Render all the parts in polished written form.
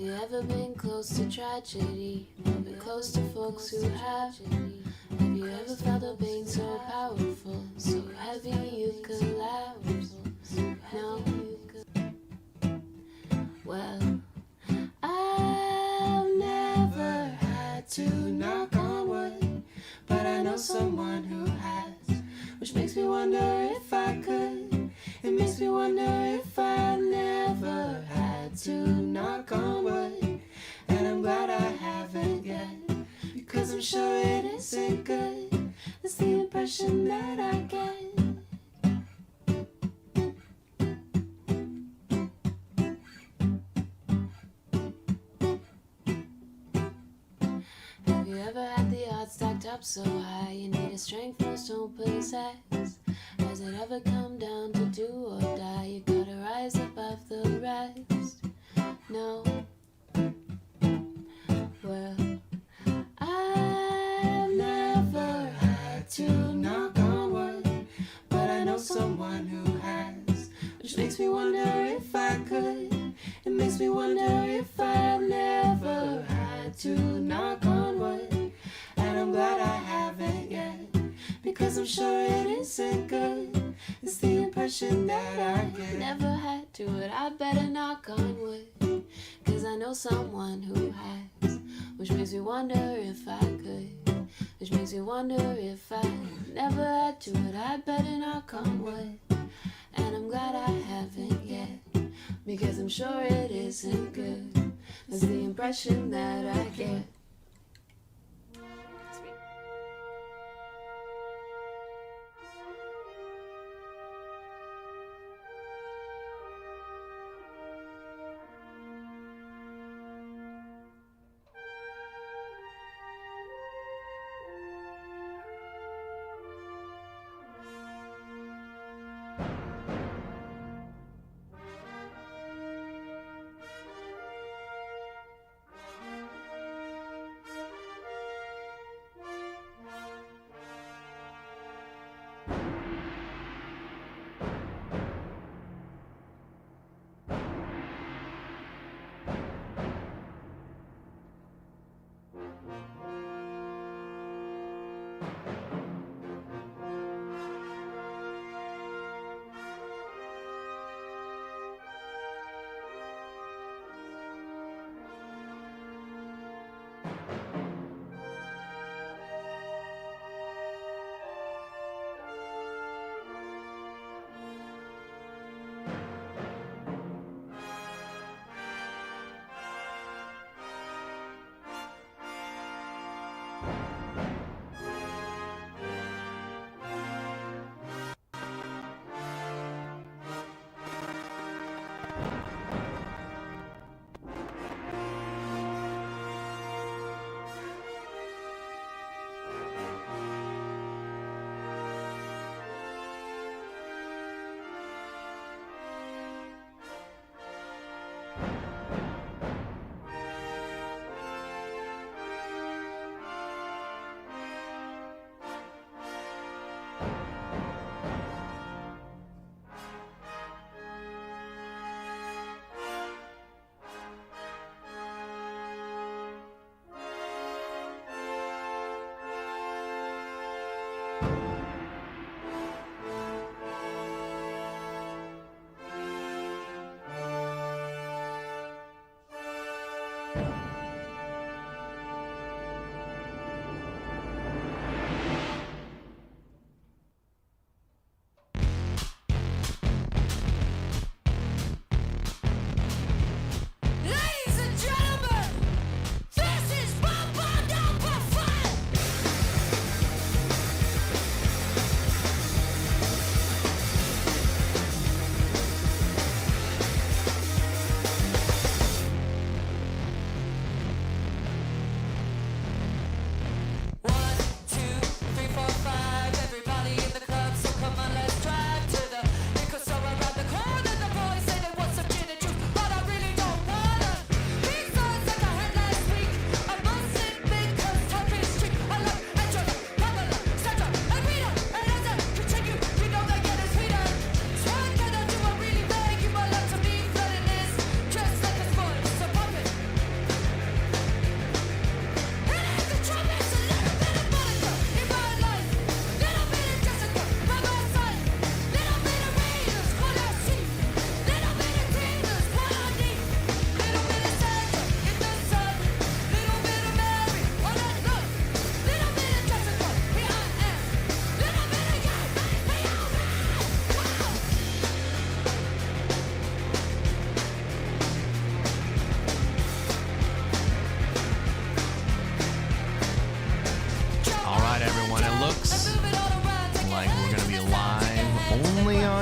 you ever been close to tragedy? Been close to folks who have? Have you ever felt a pain so powerful, so heavy you collapse? No? Well, I've never had to knock on wood, but I know someone who has, which makes me wonder if I could. It makes me wonder if I never had to knock on wood, and I'm glad I haven't yet, because I'm sure it isn't good. That's the impression that I get. Have you ever had the odds stacked up so high you need a strength most don't possess? Has it ever come down to do or die? You gotta rise above the rest. No? Well, I've never had to knock on wood, but I know someone who has, which makes me wonder if I could. It makes me wonder if I never had to knock on wood, and I'm glad I haven't yet, because I'm sure it isn't good. It's the impression that I get. Never had to, but I better knock on wood, cause I know someone who has, which makes me wonder if I could. Which makes me wonder if I never had to, but I better knock on wood, and I'm glad I haven't yet, because I'm sure it isn't good. That's the impression that I get.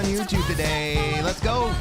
on YouTube today. Let's go.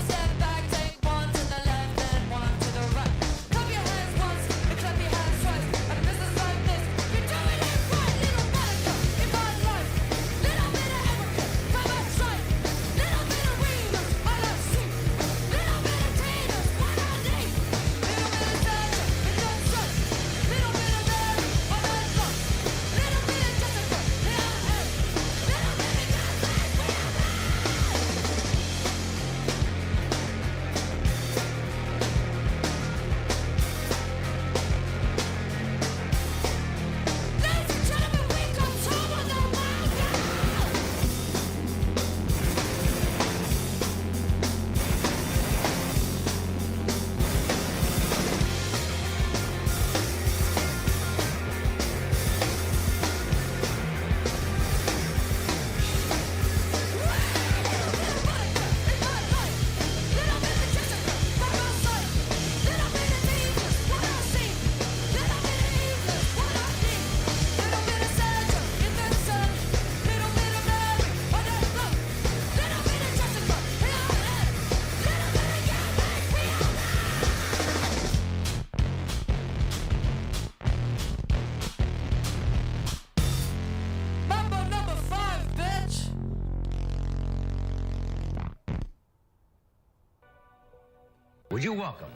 Would you welcome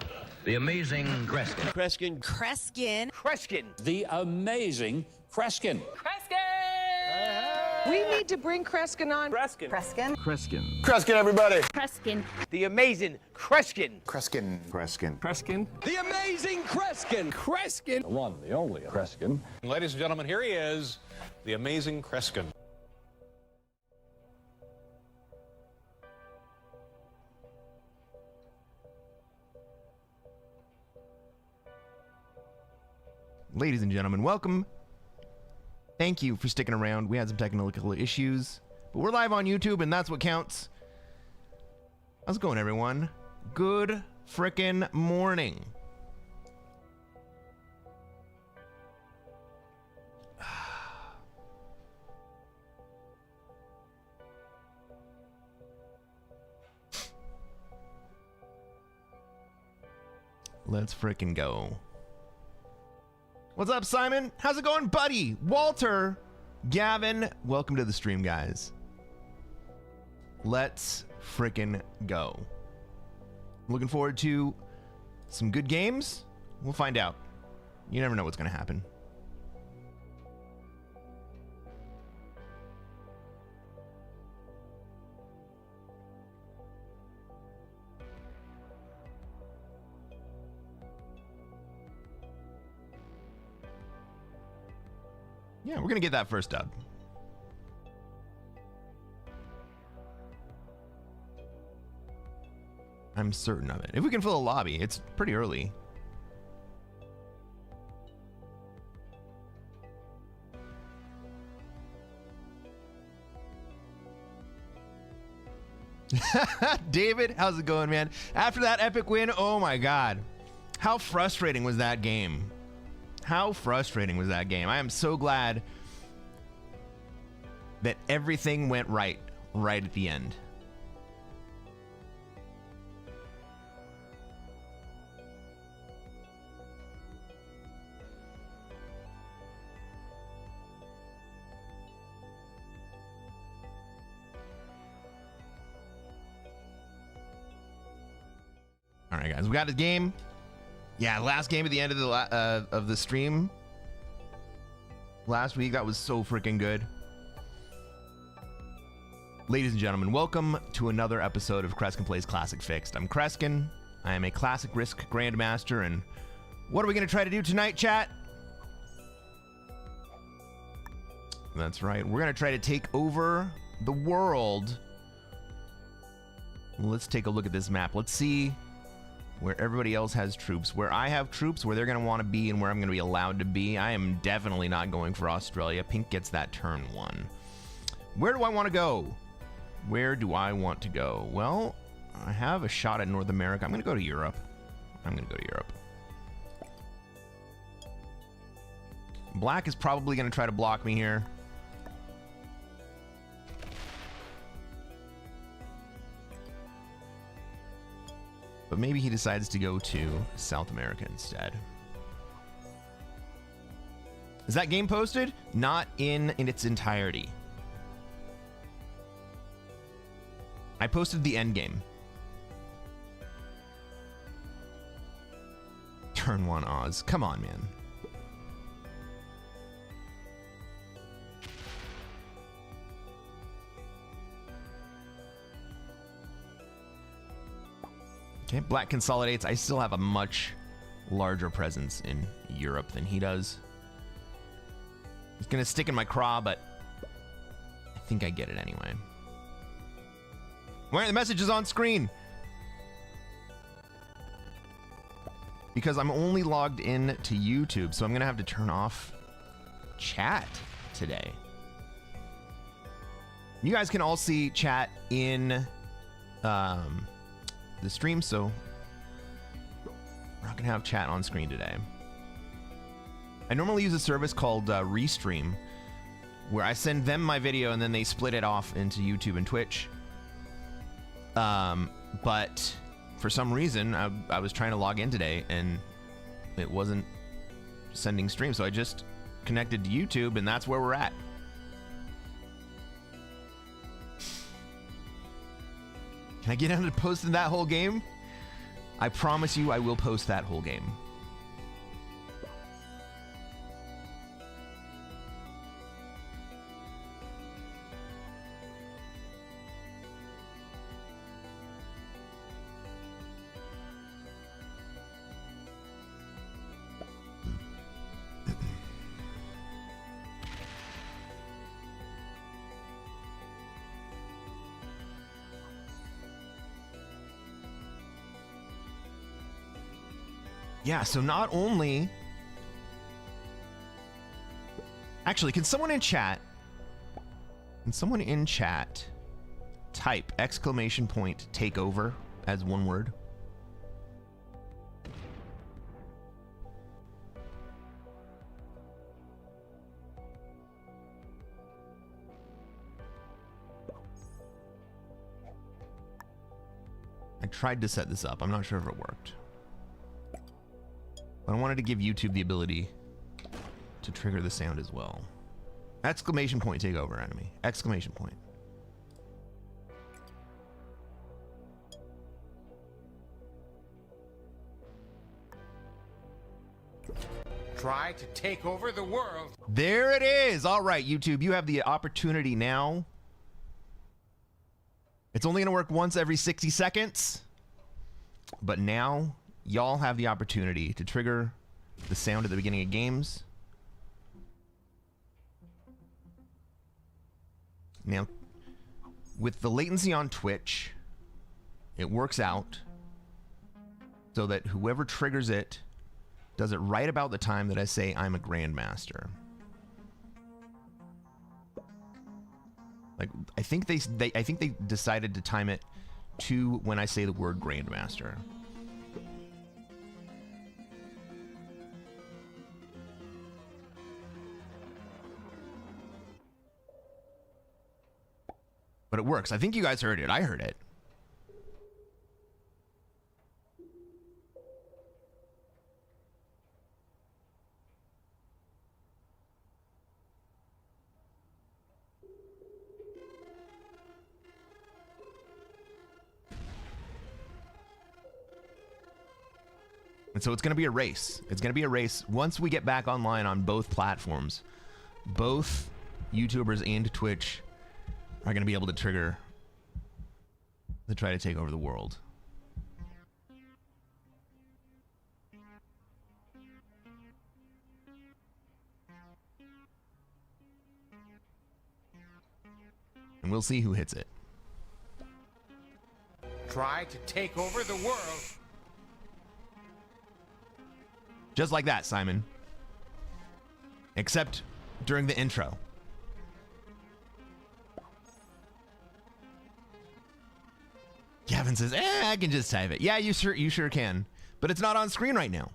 the amazing Cresquin? Cresquin. Cresquin. Cresquin. The amazing Cresquin. We need to bring Cresquin on. Cresquin. Cresquin. Cresquin. Cresquin, everybody. Cresquin. The amazing Cresquin. Cresquin. Cresquin. Cresquin. The amazing Cresquin. Cresquin. The one, the only Cresquin. Ladies and gentlemen, here he is, the amazing Cresquin. Ladies and gentlemen, welcome. Thank you for sticking around. We had some technical issues, but we're live on YouTube, and that's what counts. How's it going, everyone? Good frickin' morning. Let's frickin' go. What's up, Simon? How's it going, buddy? Walter, Gavin, welcome to the stream, guys. Let's frickin' go. Looking forward to some good games. We'll find out. You never know what's gonna happen. Yeah, we're gonna get that first dub. I'm certain of it. If we can fill a lobby, it's pretty early. David, how's it going, man? After that epic win, oh my God. How frustrating was that game? How frustrating was that game? I am so glad that everything went right at the end. All right, guys, we got the game. Yeah, last game at the end of the stream last week. That was so freaking good. Ladies and gentlemen, welcome to another episode of Cresquin Plays Classic Fixed. I'm Cresquin. I am a Classic Risk Grandmaster, and what are we going to try to do tonight, chat? That's right. We're going to try to take over the world. Let's take a look at this map. Let's see where everybody else has troops, where I have troops, where they're going to want to be, and where I'm going to be allowed to be. I am definitely not going for Australia. Pink gets that turn 1. Where do I want to go? Where do I want to go? Well, I have a shot at North America. I'm going to go to Europe. Black is probably going to try to block me here. but maybe he decides to go to South America instead. Is that game posted? Not in its entirety. I posted the end game. Turn 1 Oz. Come on, man. Okay, Black consolidates. I still have a much larger presence in Europe than he does. It's gonna stick in my craw, but I think I get it anyway. Why aren't the messages on screen? Because I'm only logged in to YouTube, so I'm gonna have to turn off chat today. You guys can all see chat in the stream, so we're not gonna have chat on screen today. I normally use a service called Restream, where I send them my video and then they split it off into YouTube and Twitch. But for some reason, I was trying to log in today and it wasn't sending stream, so I just connected to YouTube, and that's where we're at. Can I get down to posting that whole game? I promise you I will post that whole game. Yeah, so not only... Actually, can someone in chat type exclamation point takeover as one word? I tried to set this up. I'm not sure if it worked. But I wanted to give YouTube the ability to trigger the sound as well. Exclamation point take over enemy. Exclamation point. Try to take over the world. There it is. All right, YouTube, you have the opportunity now. It's only going to work once every 60 seconds. But now y'all have the opportunity to trigger the sound at the beginning of games. Now, with the latency on Twitch, it works out so that whoever triggers it does it right about the time that I say I'm a Grandmaster. Like, I think they decided to time it to when I say the word Grandmaster. But it works. I think you guys heard it. I heard it. And so it's going to be a race. It's going to be a race. Once we get back online on both platforms, both YouTubers and Twitch are going to be able to trigger to try to take over the world. And we'll see who hits it. Try to take over the world. Just like that, Simon. Except during the intro. Gavin says, I can just type it. Yeah, you sure can. But it's not on screen right now.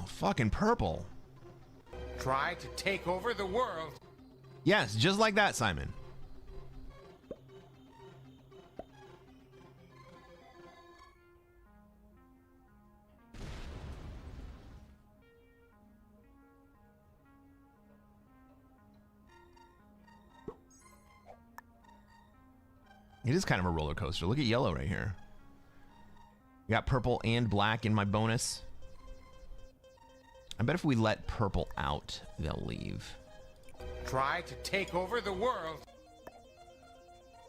Oh, fucking purple. Try to take over the world. Yes, just like that, Simon. It is kind of a roller coaster. Look at yellow right here. We got purple and black in my bonus. I bet if we let purple out, they'll leave. Try to take over the world.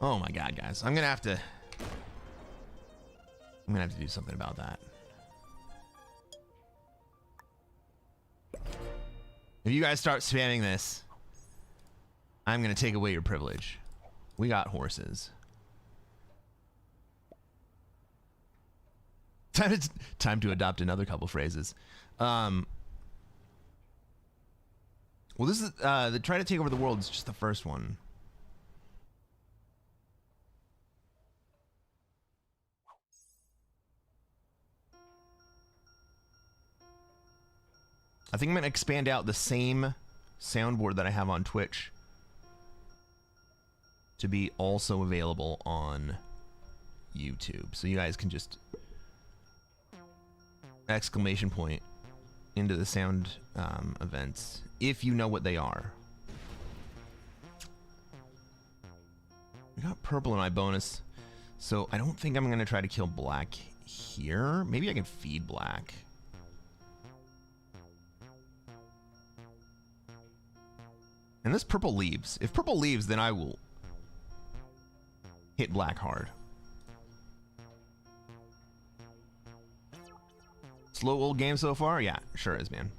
Oh my god, guys. I'm gonna have to do something about that. If you guys start spamming this, I'm gonna take away your privilege. We got horses. Time to adopt another couple phrases. Well, this is the try to take over the world is just the first one. I think I'm going to expand out the same soundboard that I have on Twitch to be also available on YouTube. So you guys can just exclamation point into the sound events if you know what they are. We got purple in my bonus, so I don't think I'm going to try to kill black here. Maybe I can feed black. And this purple leaves. If purple leaves, then I will hit black hard. Slow old game so far? Yeah, sure is, man.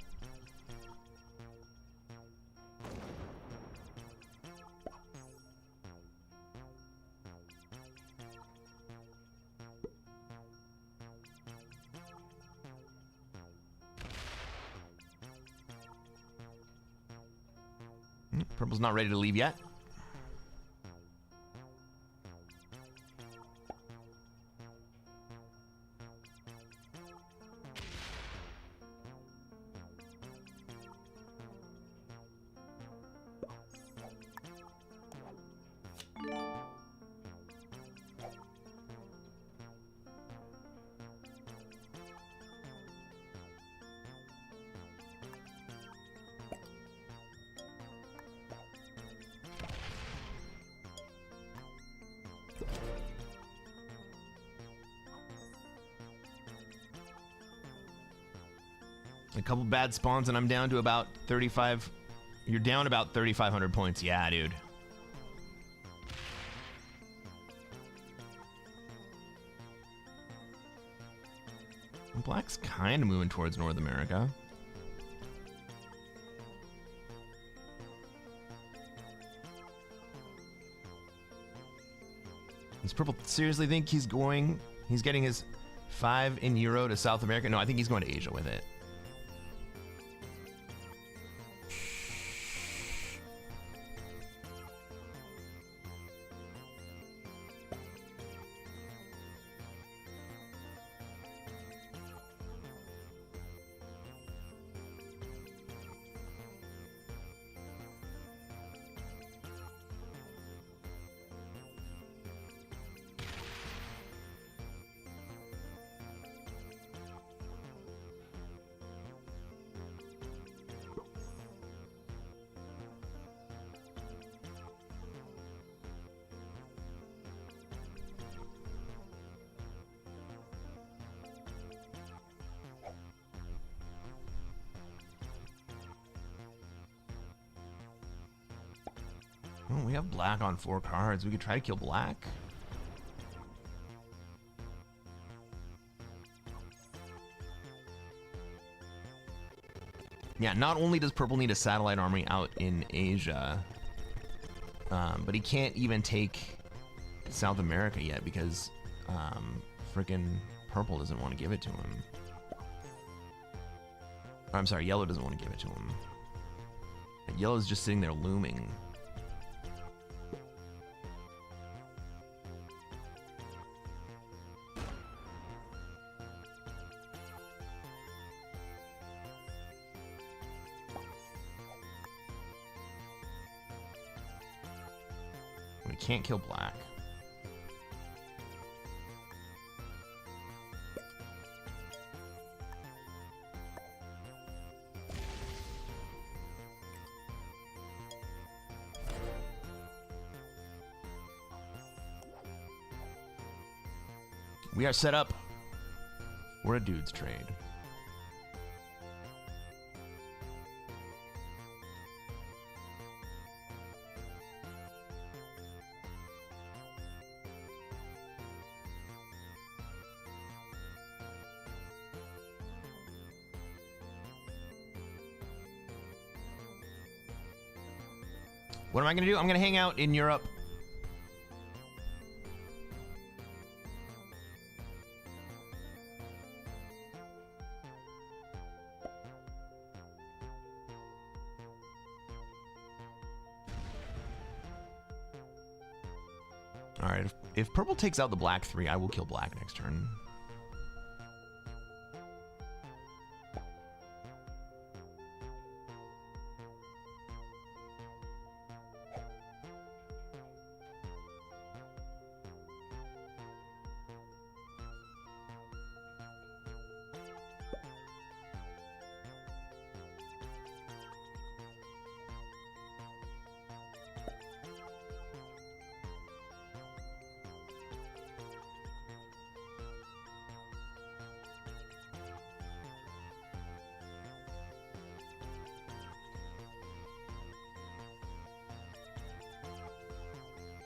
Purple's not ready to leave yet. A couple bad spawns and I'm down to about 35. You're down about 3,500 points. Yeah, dude. Black's kind of moving towards North America. Does Purple seriously think he's getting his 5 in Euro to South America? No, I think he's going to Asia with it. Oh, we have black on 4 cards. We could try to kill black. Yeah, not only does purple need a satellite army out in Asia, but he can't even take South America yet because freaking purple doesn't want to give it to him. I'm sorry, yellow doesn't want to give it to him. And yellow's just sitting there looming. can't kill black. We are set up for a dude's trade. What am I going to do? I'm going to hang out in Europe. All right, if purple takes out the black 3, I will kill black next turn.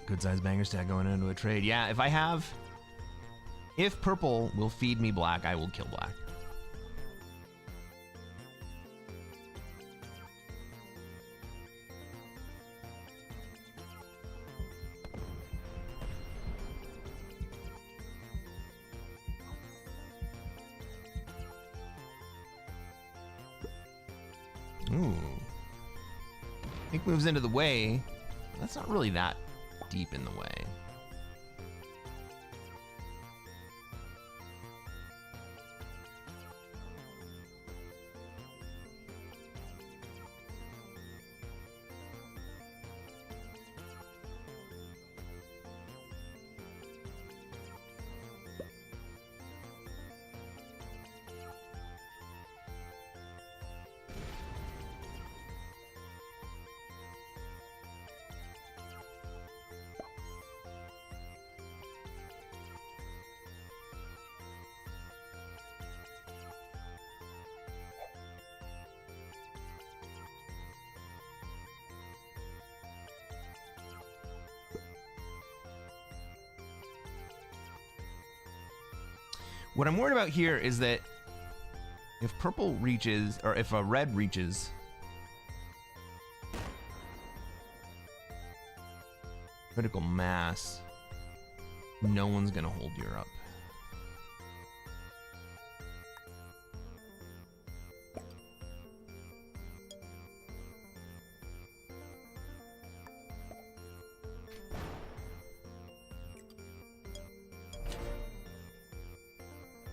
Good size banger stack going into a trade. Yeah, if purple will feed me black, I will kill black. Ooh. Pink moves into the way. That's not really that deep in the way. What I'm worried about here is that if purple reaches, or if a red reaches critical mass, no one's gonna hold Europe.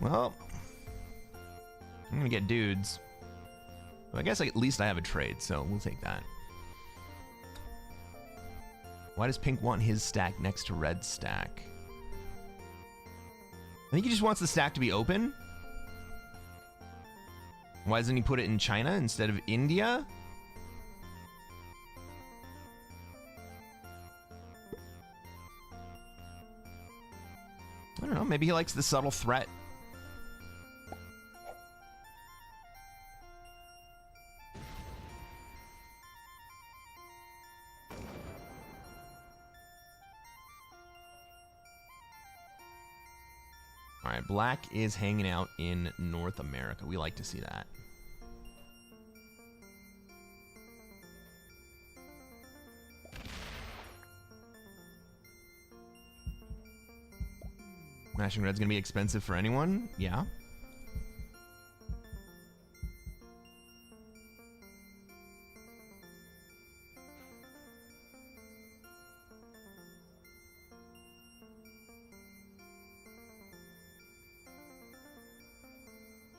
Well, I'm gonna get dudes. But I guess at least I have a trade, so we'll take that. Why does pink want his stack next to red's stack? I think he just wants the stack to be open. Why doesn't he put it in China instead of India? I don't know, maybe he likes the subtle threat. All right, black is hanging out in North America. We like to see that. Mashing red's gonna be expensive for anyone? Yeah.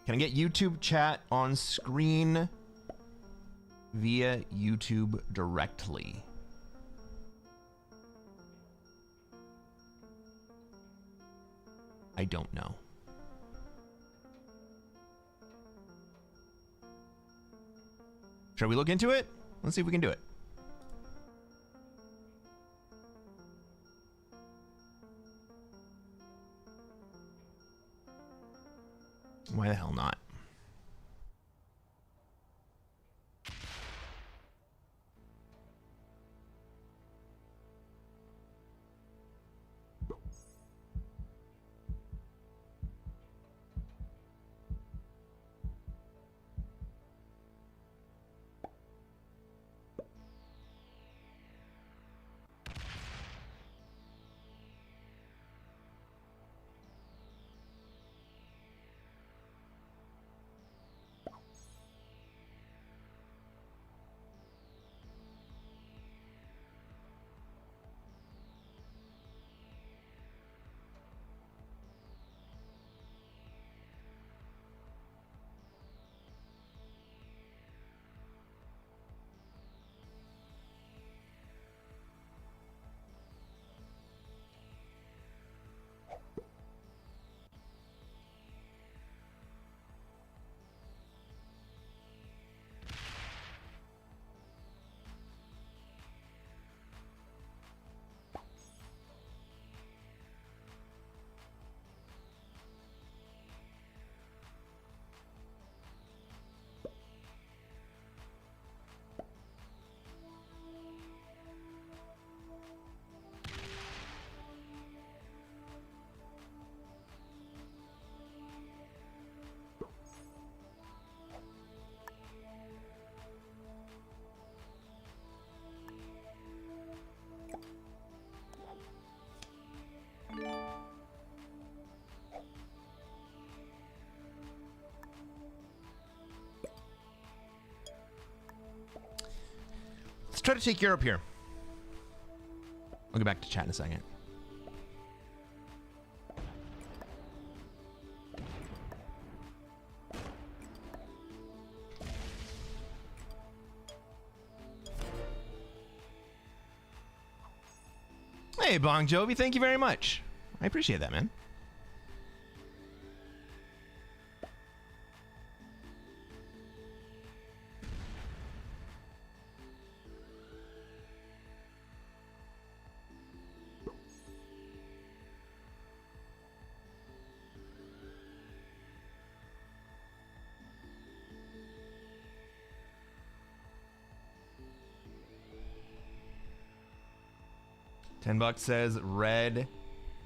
Can I get YouTube chat on screen via YouTube directly? I don't know. Shall we look into it? Let's see if we can do it. Why the hell not? Let's try to take Europe here. I'll get back to chat in a second. Hey, Bong Jovi, thank you very much. I appreciate that, man. $10 says red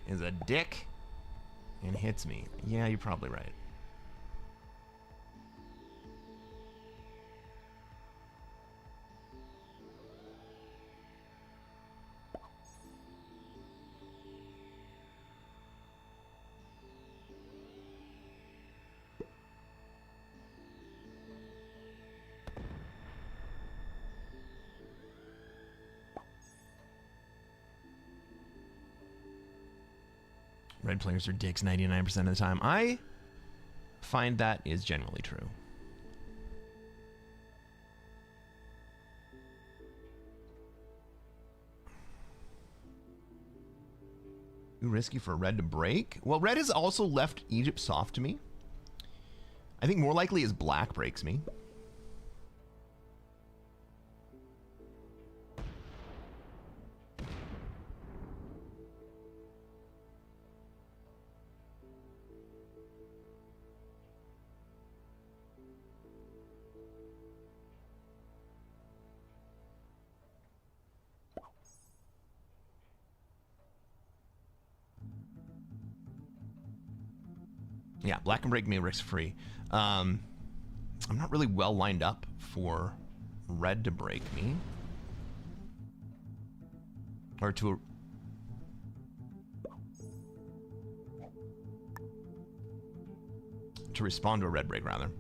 is a dick and hits me. Yeah, you're probably right. Red players are dicks 99% of the time. I find that is generally true. Too risky for red to break? Well, red has also left Egypt soft to me. I think more likely is black breaks me. Yeah, black can break me risk free. I'm not really well lined up for red to break me. Or to respond to a red break, rather.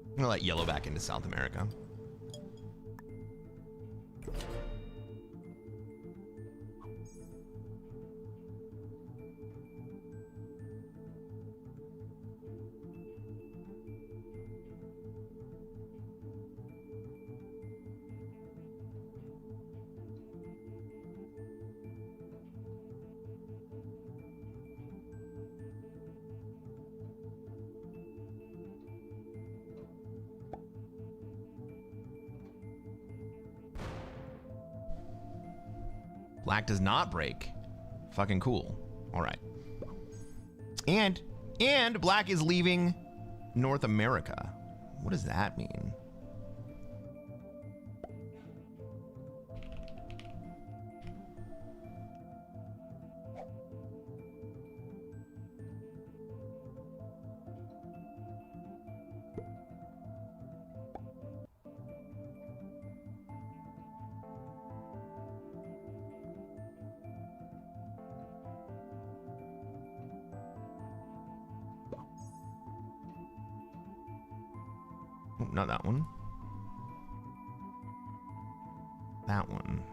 I'm gonna let yellow back into South America. Black does not break. Fucking cool. All right. And black is leaving North America. What does that mean? Oh, not that one. That one.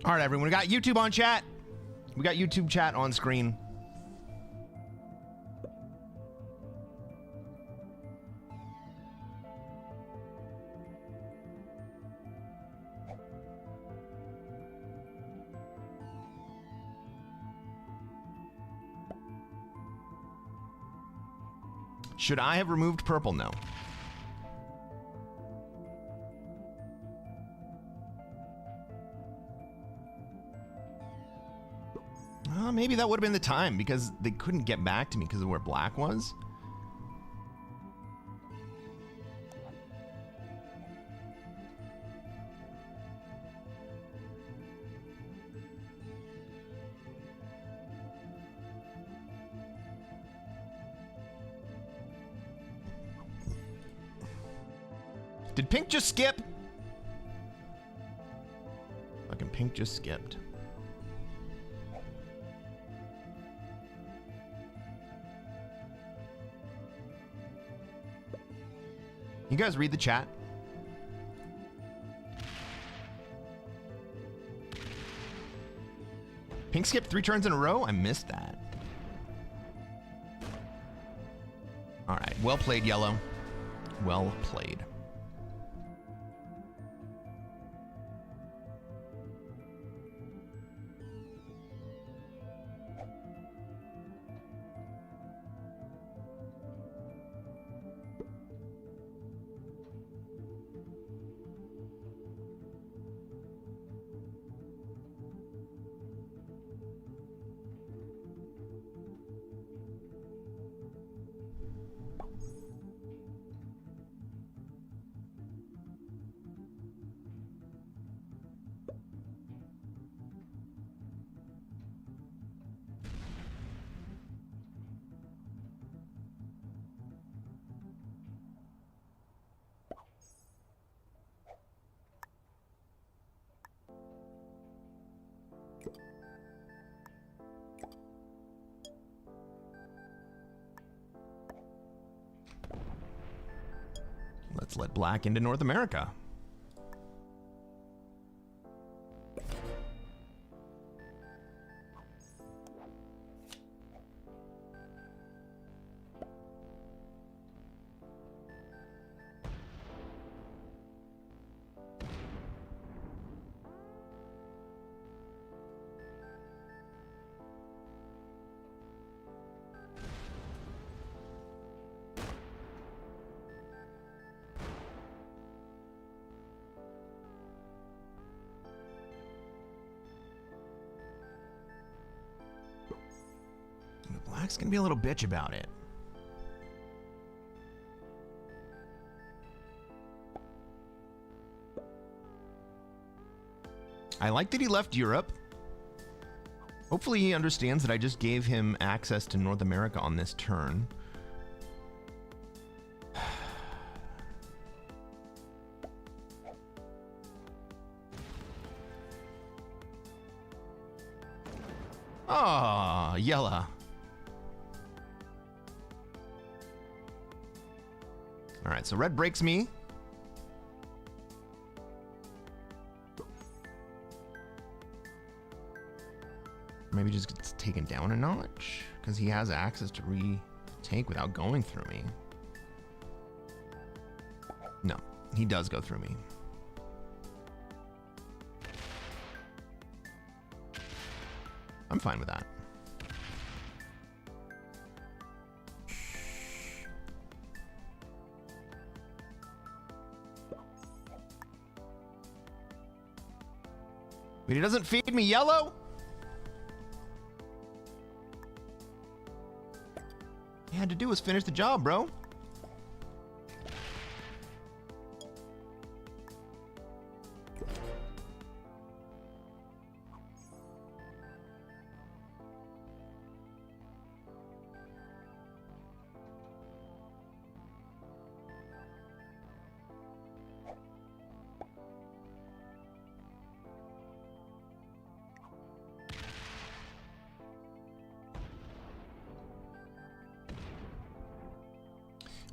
All right, everyone. We got YouTube on chat. We got YouTube chat on screen. Should I have removed purple? No. Maybe that would have been the time because they couldn't get back to me because of where black was. Did pink just skip? Fucking pink just skipped. You guys read the chat? Pink skipped 3 turns in a row? I missed that. All right. Well played, yellow. Well played. Let's let black into North America. Black's gonna be a little bitch about it. I like that he left Europe. Hopefully he understands that I just gave him access to North America on this turn. Ah, yellow. All right, so red breaks me. Maybe just gets taken down a notch because he has access to retake without going through me. No, he does go through me. I'm fine with that. But he doesn't feed me yellow? All you had to do was finish the job, bro.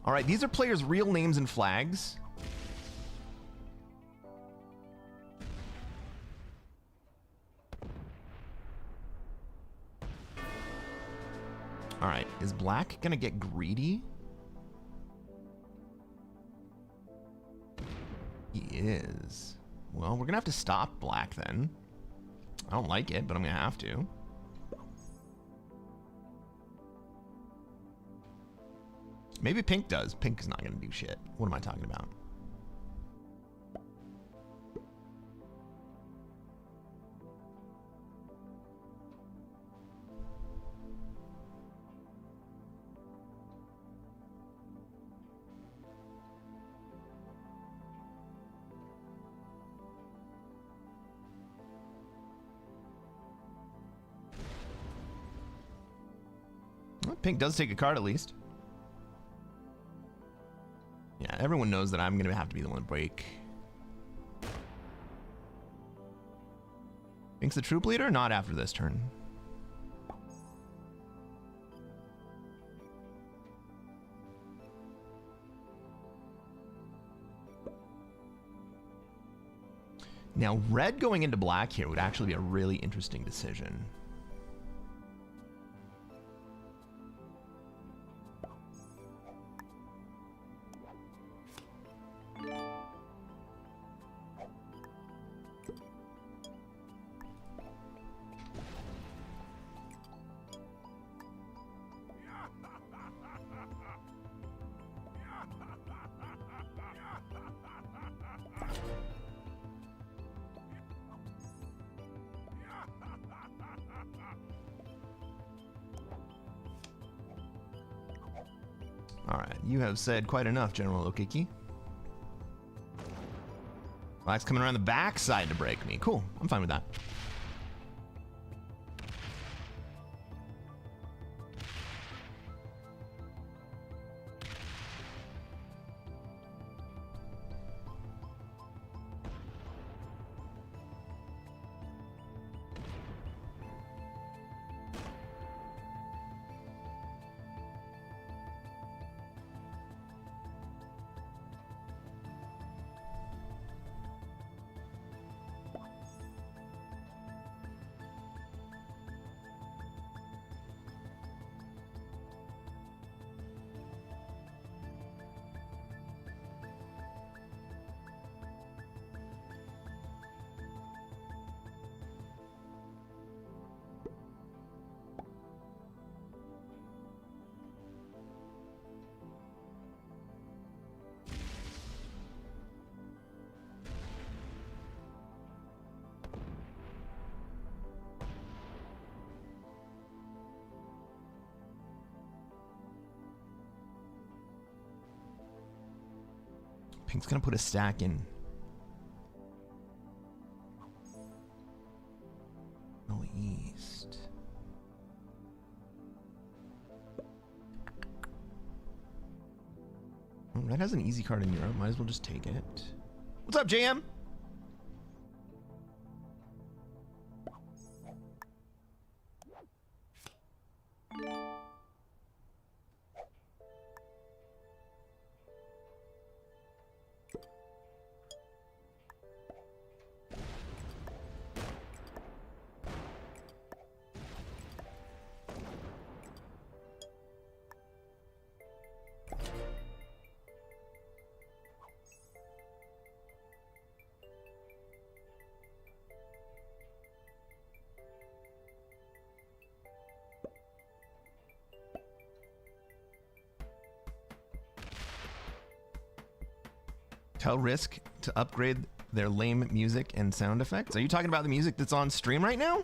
All right, these are players' real names and flags. All right, is black gonna get greedy? He is. Well, we're gonna have to stop black then. I don't like it, but I'm gonna have to. Maybe pink does. Pink is not going to do shit. What am I talking about? Well, pink does take a card at least. Yeah, everyone knows that I'm going to have to be the one to break. Pink's the troop leader? Not after this turn. Now, red going into black here would actually be a really interesting decision. Alright, you have said quite enough, General Okiki. Black's coming around the backside to break me. Cool, I'm fine with that. Pink's gonna put a stack in. Oh, east. Oh, Red has an easy card in Europe. Might as well just take it. What's up, JM? Tell Risk to upgrade their lame music and sound effects. Are you talking about the music that's on stream right now?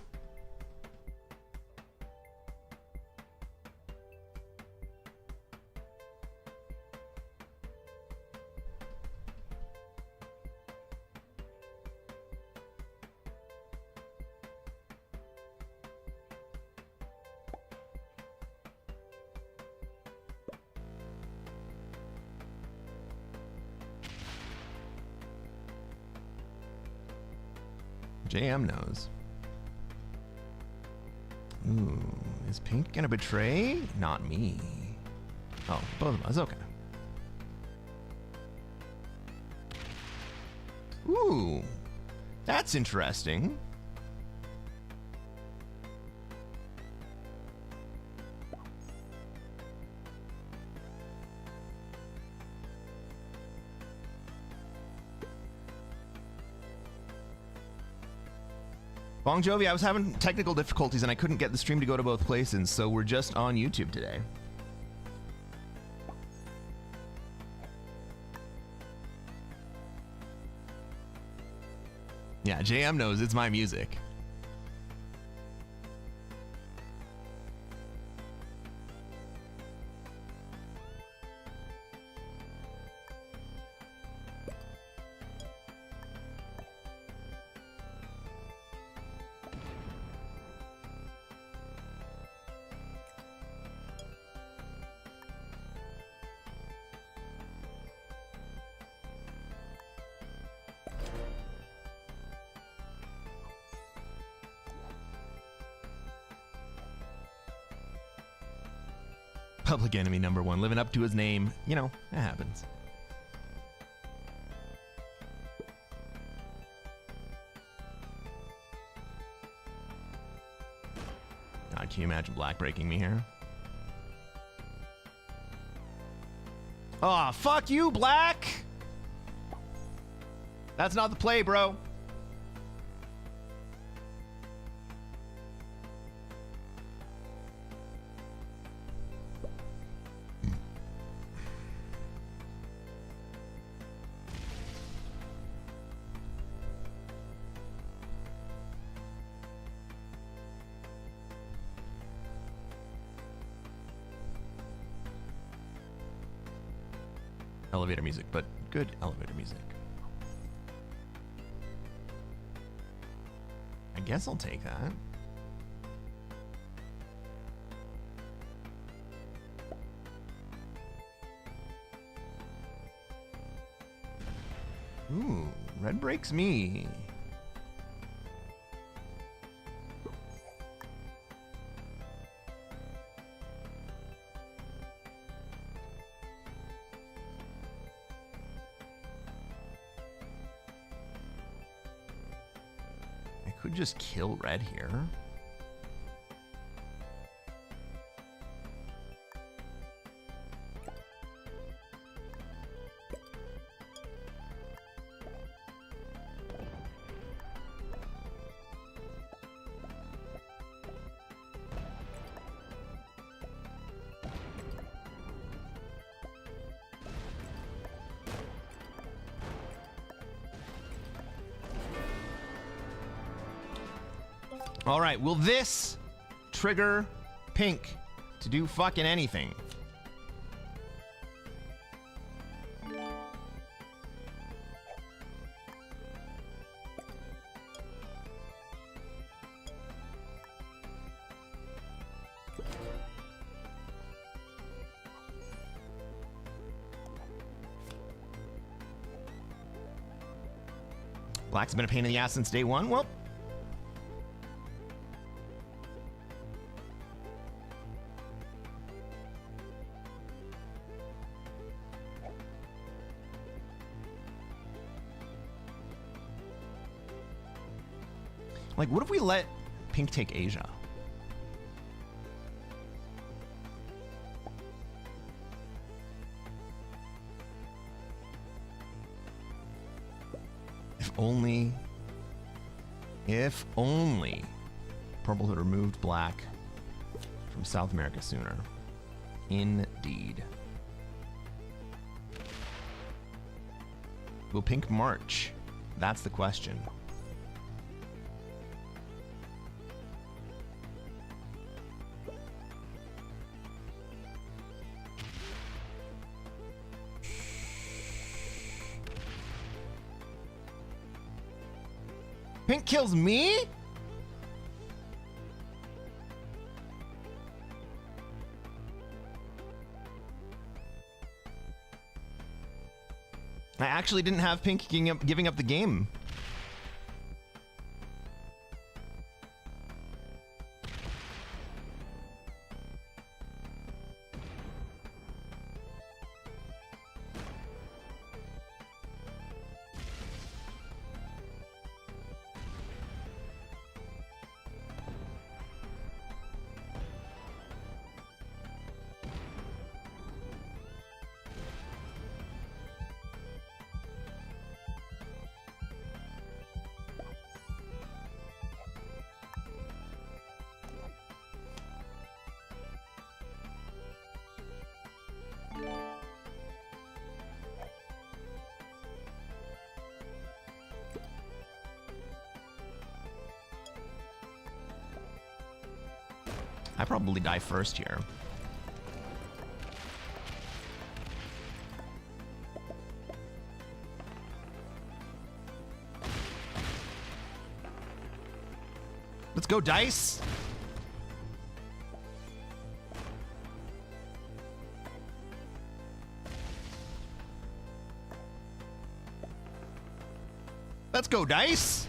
JM knows. Ooh, is Pink gonna betray? Not me. Oh, both of us, okay. Ooh, that's interesting. Bon Jovi, I was having technical difficulties and I couldn't get the stream to go to both places, so we're just on YouTube today. Yeah, JM knows it's my music. Public enemy number one, living up to his name. You know, it happens. God, can you imagine Black breaking me here? Aw, fuck you, Black! That's not the play, bro. Elevator music, but good elevator music. I guess I'll take that. Ooh, red breaks me. Could just kill red here. All right, will this trigger Pink to do fucking anything? Black's been a pain in the ass since day one. Well, like, what if we let Pink take Asia? If only Purple had removed Black from South America sooner. Indeed. Will Pink march? That's the question. Pink kills me? I actually didn't have Pink giving up the game. I probably die first here. Let's go, dice. Let's go, dice.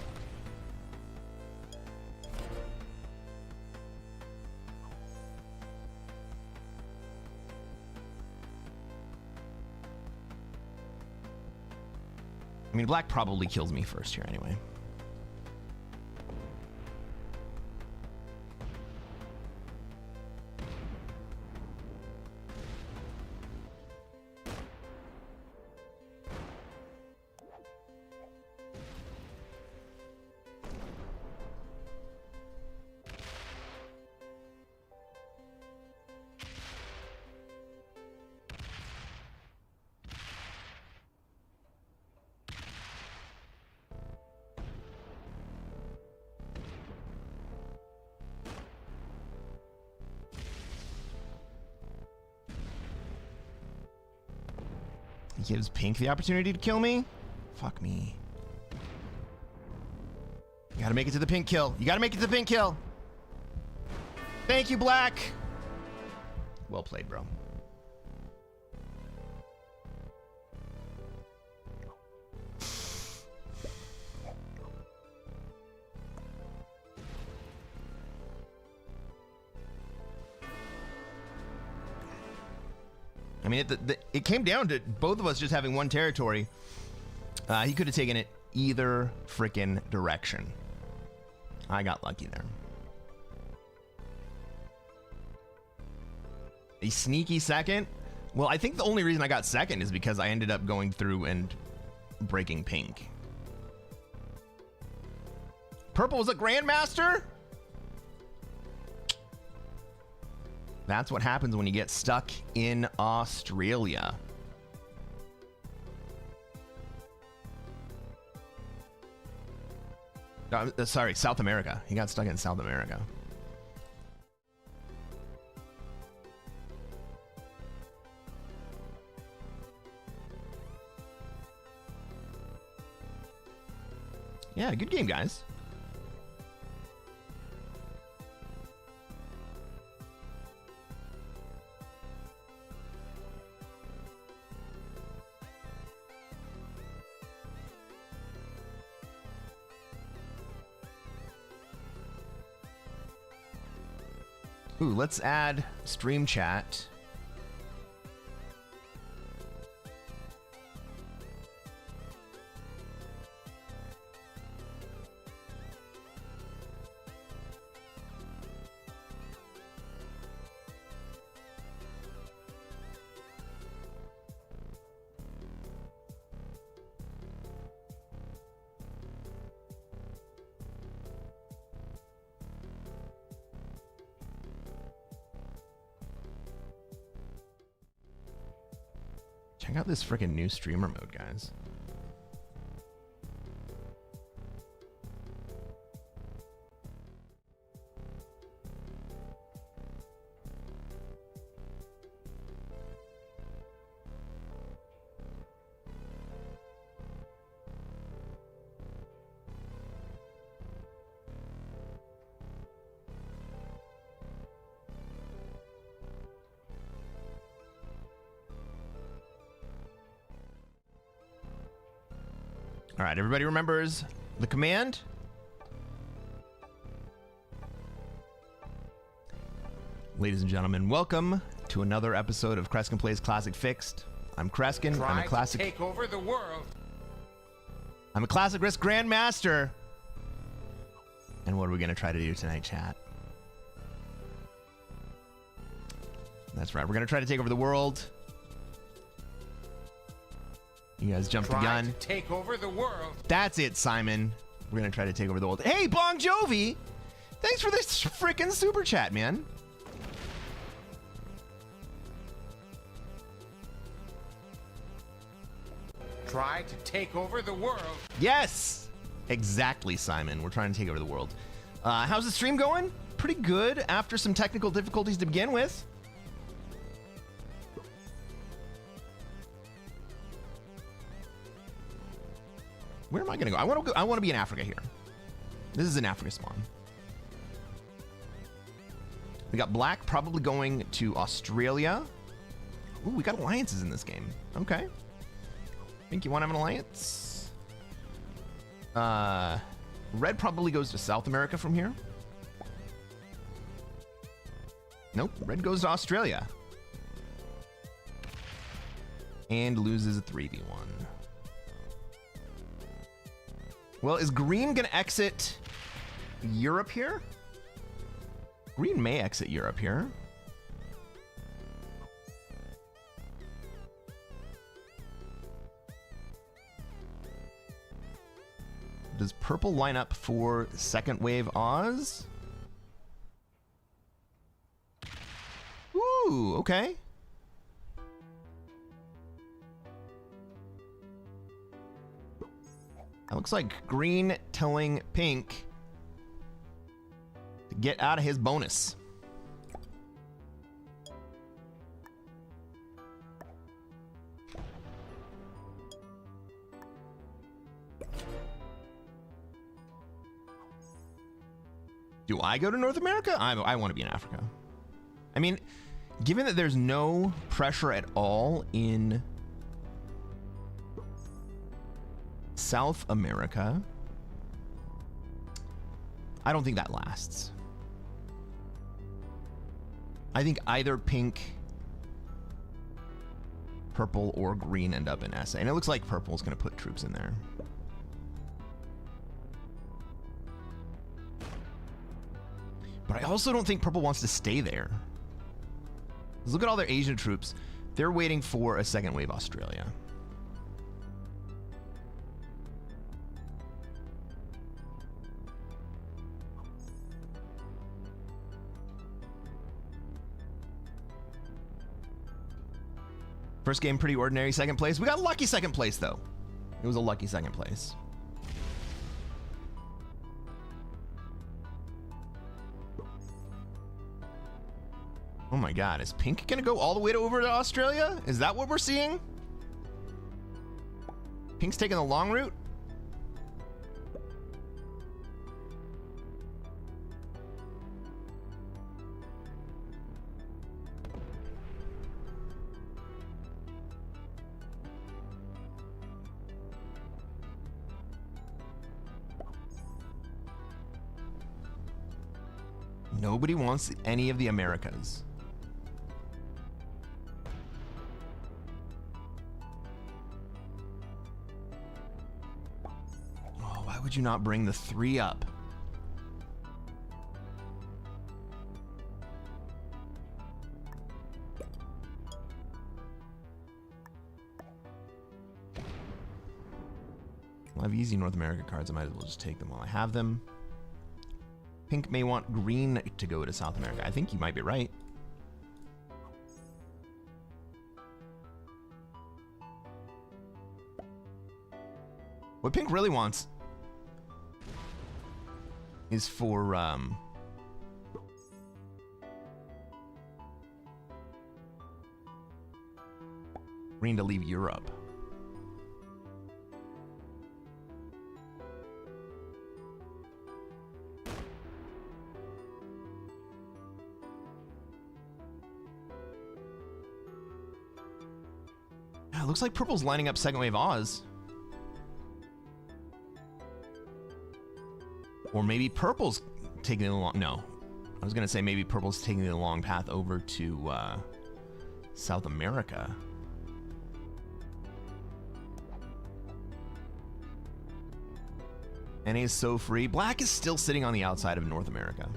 I mean, Black probably kills me first here anyway. He gives Pink the opportunity to kill me? Fuck me. You gotta make it to the Pink kill. You gotta make it to the Pink kill. Thank you, Black. Well played, bro. I mean, it came down to both of us just having one territory. He could have taken it either frickin' direction. I got lucky there. A sneaky second? Well, I think the only reason I got second is because I ended up going through and breaking Pink. Purple was a Grandmaster? That's what happens when you get stuck in Australia. Sorry, South America. He got stuck in South America. Yeah, good game, guys. Ooh, let's add stream chat. Check out this freaking new streamer mode, guys. All right, everybody remembers the command? Ladies and gentlemen, welcome to another episode of Cresquin Plays Classic Fixed. I'm Cresquin. I'm a classic. To take over the world. I'm a Classic Risk Grandmaster. And what are we going to try to do tonight, chat? That's right. We're going to try to take over the world. You guys jumped the gun. To take over the world. That's it, Simon. We're going to try to take over the world. Hey, Bon Jovi! Thanks for this freaking super chat, man. Try to take over the world. Yes! Exactly, Simon. We're trying to take over the world. How's the stream going? Pretty good after some technical difficulties to begin with. Where am I going to go? I want to be in Africa here. This is an Africa spawn. We got black probably going to Australia. Ooh, we got alliances in this game. Okay. Think you want to have an alliance? Red probably goes to South America from here. Nope, red goes to Australia. And loses a 3v1. Well, is green going to exit Europe here? Green may exit Europe here. Does purple line up for second wave Oz? Ooh, okay. That looks like green telling pink to get out of his bonus. Do I go to North America? I want to be in Africa. I mean, given that there's no pressure at all in South America, I don't think that lasts. I think either pink, purple, or green end up in SA. And it looks like purple is going to put troops in there. But I also don't think purple wants to stay there. Look at all their Asian troops. They're waiting for a second wave Australia. First game, pretty ordinary. Second place. We got lucky second place, though. It was a lucky second place. Oh my god, is pink gonna go all the way over to Australia? Is that what we're seeing? Pink's taking the long route? Nobody wants any of the Americas. Oh, why would you not bring the 3 up? I have easy North America cards. I might as well just take them while I have them. Pink may want green to go to South America. I think you might be right. What pink really wants is for green to leave Europe. It looks like purple's lining up second wave Oz. Or maybe purple's taking the long... No. I was going to say maybe purple's taking the long path over to South America. NA is so free. Black is still sitting on the outside of North America.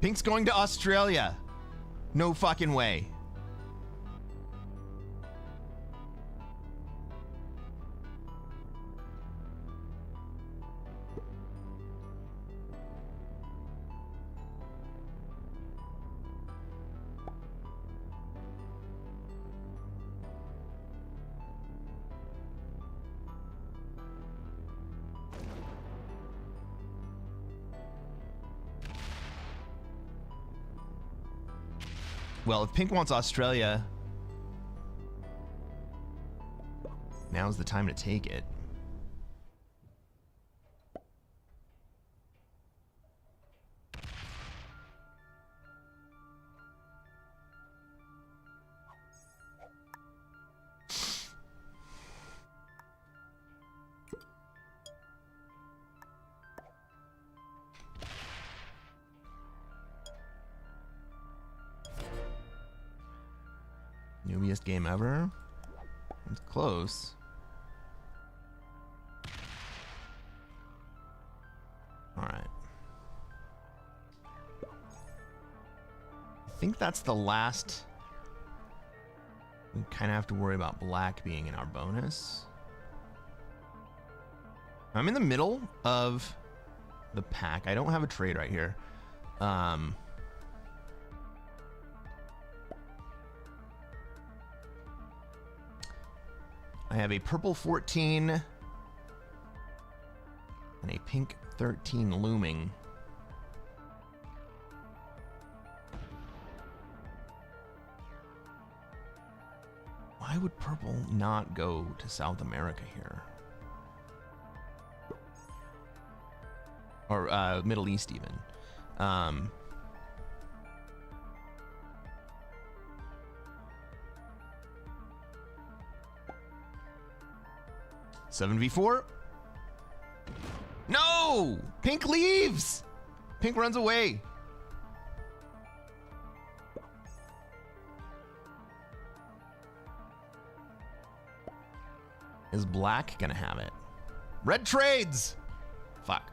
Pink's going to Australia. No fucking way. Well, if Pink wants Australia, now's the time to take it. Newbiest game ever. It's close. All right. I think that's the last. We kind of have to worry about black being in our bonus. I'm in the middle of the pack. I don't have a trade right here. I have a purple 14 and a pink 13 looming. Why would purple not go to South America here? Or Middle East even. 7v4. No! Pink leaves! Pink runs away. Is black gonna have it? Red trades! Fuck.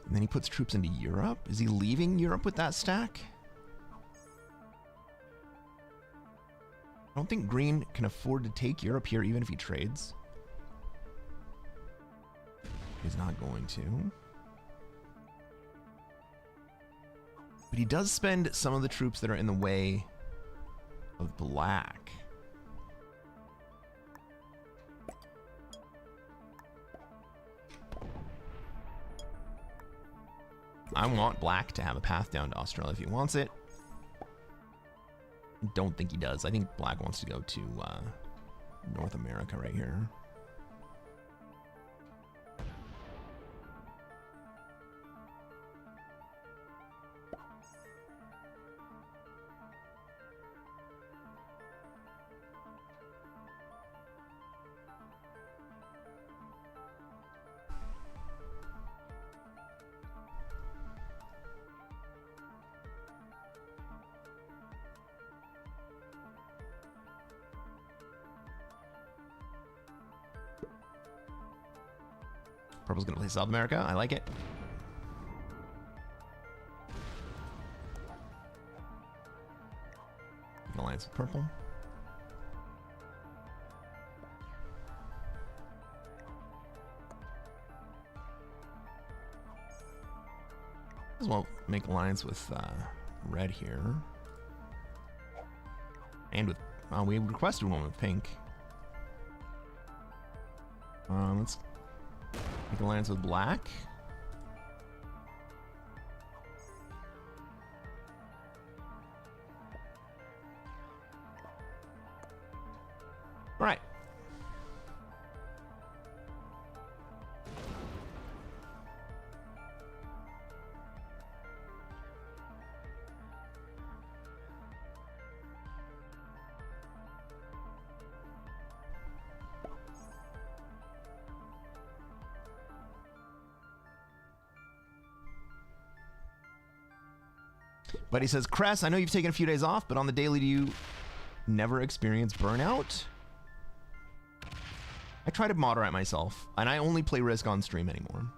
And then he puts troops into Europe? Is he leaving Europe with that stack? I don't think green can afford to take Europe here even if he trades. He's not going to. But he does spend some of the troops that are in the way of black. I want black to have a path down to Australia if he wants it. Don't think he does. I think black wants to go to North America right here. Purple's gonna play South America. I like it. An alliance with purple. As well make alliance with red here. And with we requested one with pink. Let's make alliance with black. All right. But he says, Cress, I know you've taken a few days off, but on the daily, do you never experience burnout? I try to moderate myself, and I only play Risk on stream anymore.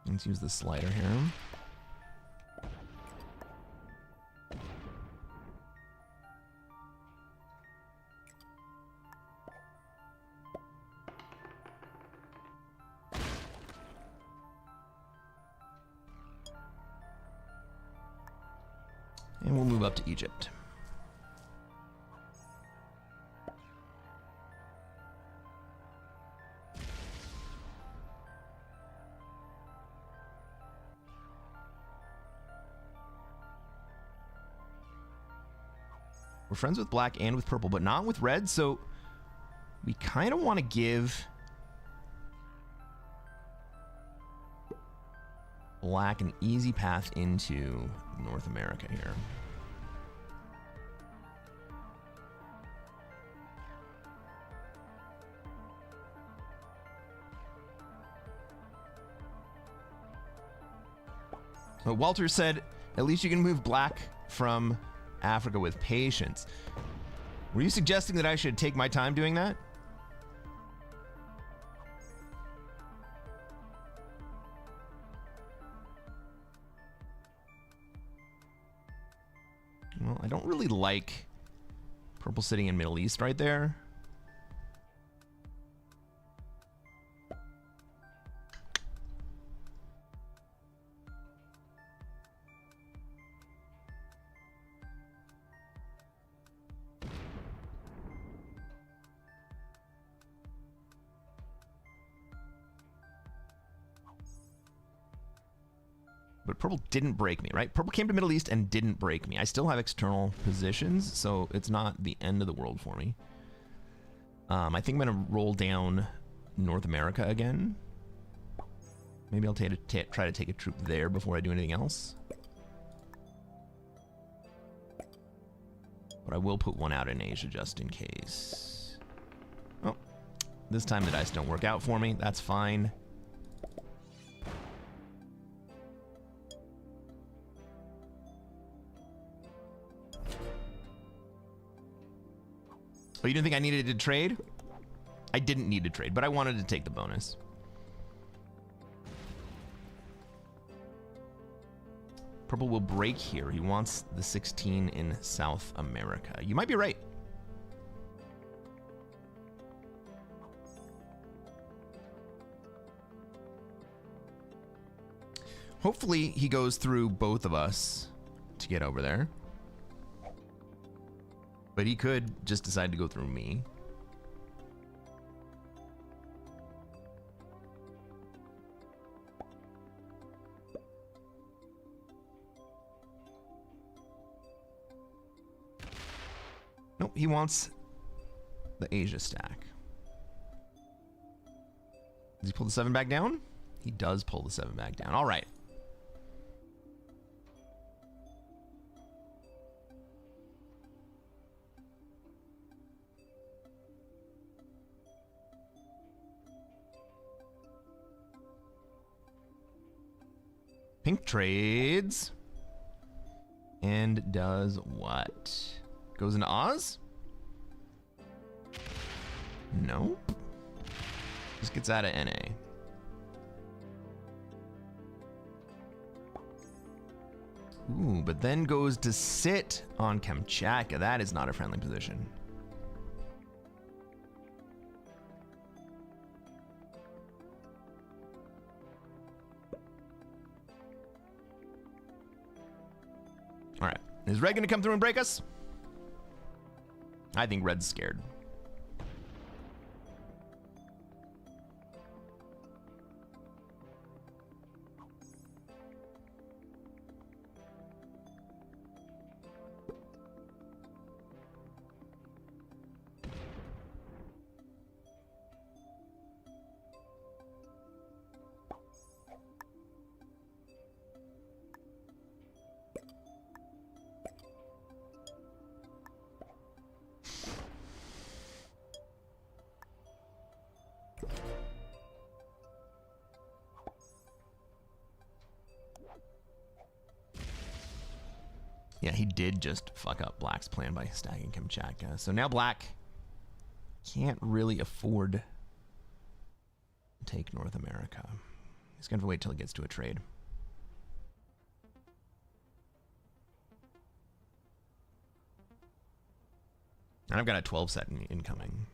Let's use the slider here. And we'll move up to Egypt. We're friends with black and with purple, but not with red, so we kind of want to give black an easy path into North America here. But Walter said, at least you can move black from Africa with patience. Were you suggesting that I should take my time doing that? Well, I don't really like purple sitting in Middle East right there. But purple didn't break me, right? Purple came to Middle East and didn't break me. I still have external positions, so it's not the end of the world for me. I think I'm going to roll down North America again. Maybe I'll try to take a troop there before I do anything else. But I will put one out in Asia just in case. Oh, this time the dice don't work out for me. That's fine. Oh, you didn't think I needed to trade? I didn't need to trade, but I wanted to take the bonus. Purple will break here. He wants the 16 in South America. You might be right. Hopefully he goes through both of us to get over there. But he could just decide to go through me. Nope, he wants the Asia stack. Does he pull the 7 back down? He does pull the 7 back down. All right. Pink trades. And does what? Goes into Oz? Nope. Just gets out of NA. Ooh, but then goes to sit on Kamchatka. That is not a friendly position. All right. Is Red going to come through and break us? I think Red's scared. Yeah, he did just fuck up Black's plan by stacking Kamchatka. So now Black can't really afford to take North America. He's going to have to wait till he gets to a trade. And I've got a 12 set incoming.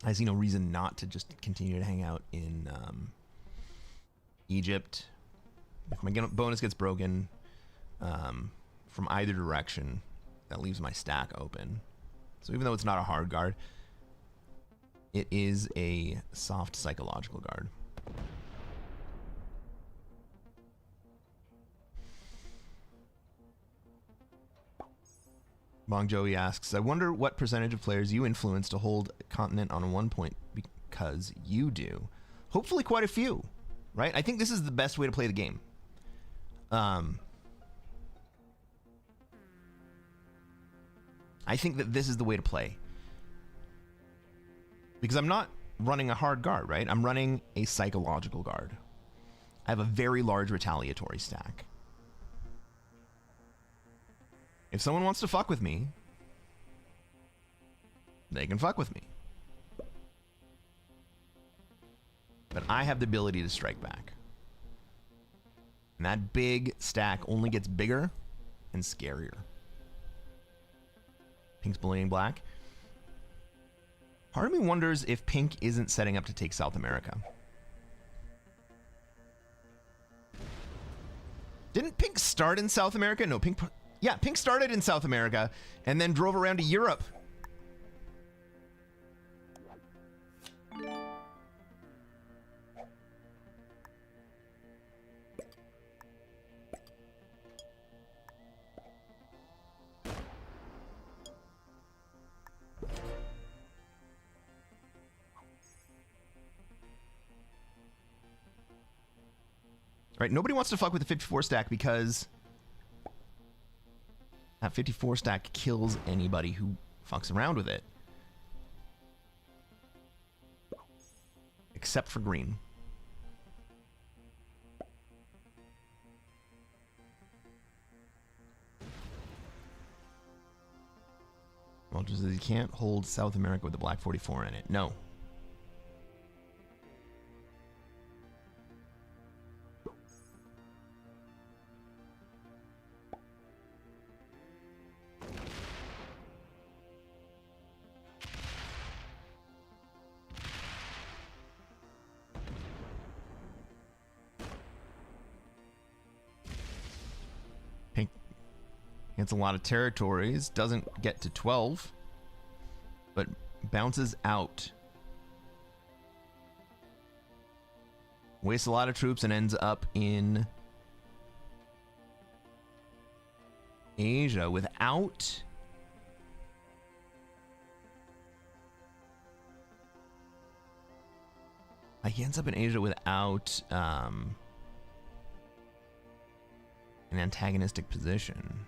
I see no reason not to just continue to hang out in Egypt. If my bonus gets broken from either direction, that leaves my stack open. So even though it's not a hard guard, it is a soft psychological guard. Bong Joey asks, I wonder what percentage of players you influence to hold a continent on 1 point because you do. Hopefully quite a few, right? I think this is the best way to play the game. I think that this is the way to play. Because I'm not running a hard guard, right? I'm running a psychological guard. I have a very large retaliatory stack. If someone wants to fuck with me, they can fuck with me. But I have the ability to strike back. And that big stack only gets bigger and scarier. Pink's bullying Black. Part of me wonders if Pink isn't setting up to take South America. Didn't Pink start in South America? No, Pink started in South America and then drove around to Europe. Right, nobody wants to fuck with the 54 stack because that 54 stack kills anybody who fucks around with it. Except for green. Well, does he can't hold South America with the black 44 in it. No. Pink gets a lot of territories, doesn't get to 12, but bounces out. Wastes a lot of troops and ends up in Asia without... He ends up in Asia without an antagonistic position.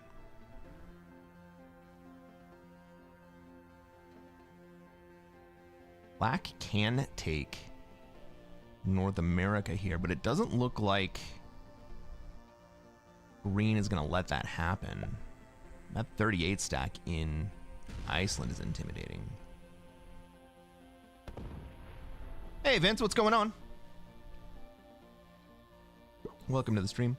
Black can take North America here, but it doesn't look like green is going to let that happen. That 38 stack in Iceland is intimidating. Hey Vince, what's going on? Welcome to the stream.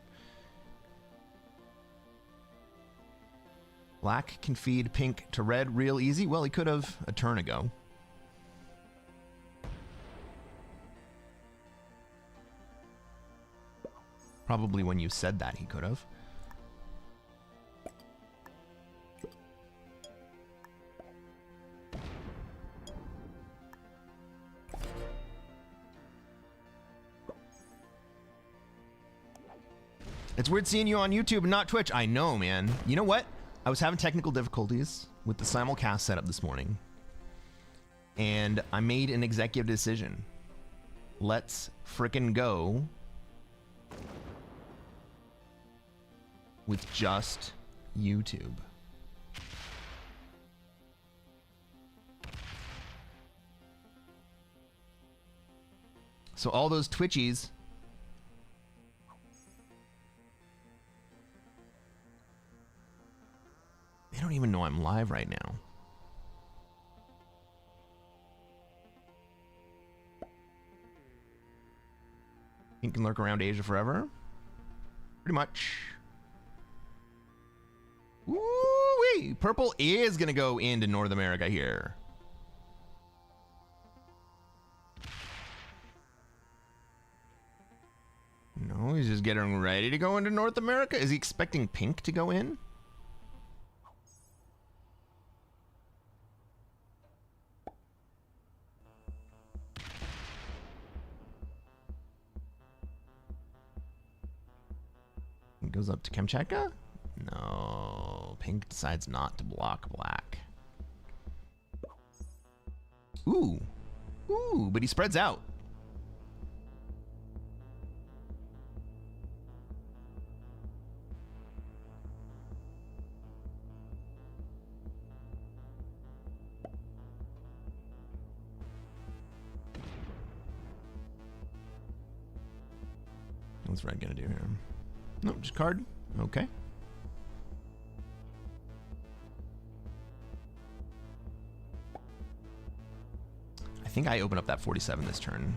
Black can feed pink to red real easy. Well, he could have a turn ago. Probably when you said that he could have. It's weird seeing you on YouTube and not Twitch. I know, man. You know what? I was having technical difficulties with the simulcast setup this morning, and I made an executive decision. Let's frickin' go with just YouTube. So all those Twitchies they don't even know I'm live right now. You can lurk around Asia forever? Pretty much. Woo-wee! Purple is gonna go into North America here. No, he's just getting ready to go into North America? Is he expecting pink to go in? It goes up to Kamchatka? No, pink decides not to block black. Ooh, ooh, but he spreads out. What's red gonna do here? No, just card. Okay. I think I open up that 47 this turn.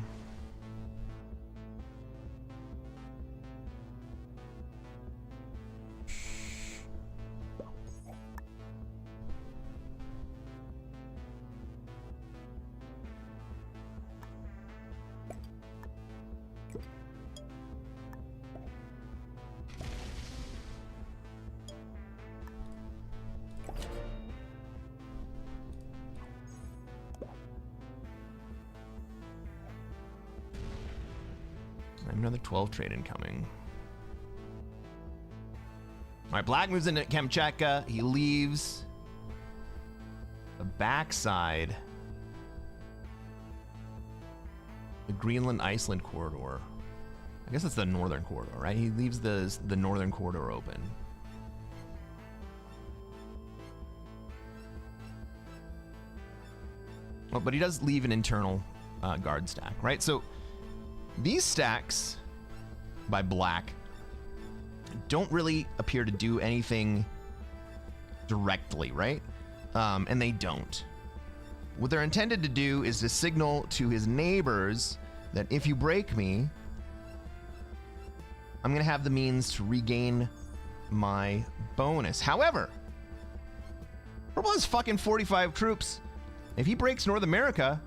Another 12 trade incoming. All right, black moves into Kamchatka. He leaves the backside, the Greenland-Iceland corridor. I guess it's the northern corridor, right? He leaves the northern corridor open. Well, but he does leave an internal guard stack, right? So these stacks by black don't really appear to do anything directly, right? And they don't. What they're intended to do is to signal to his neighbors that if you break me, I'm going to have the means to regain my bonus. However, Purple has fucking 45 troops. If he breaks North America,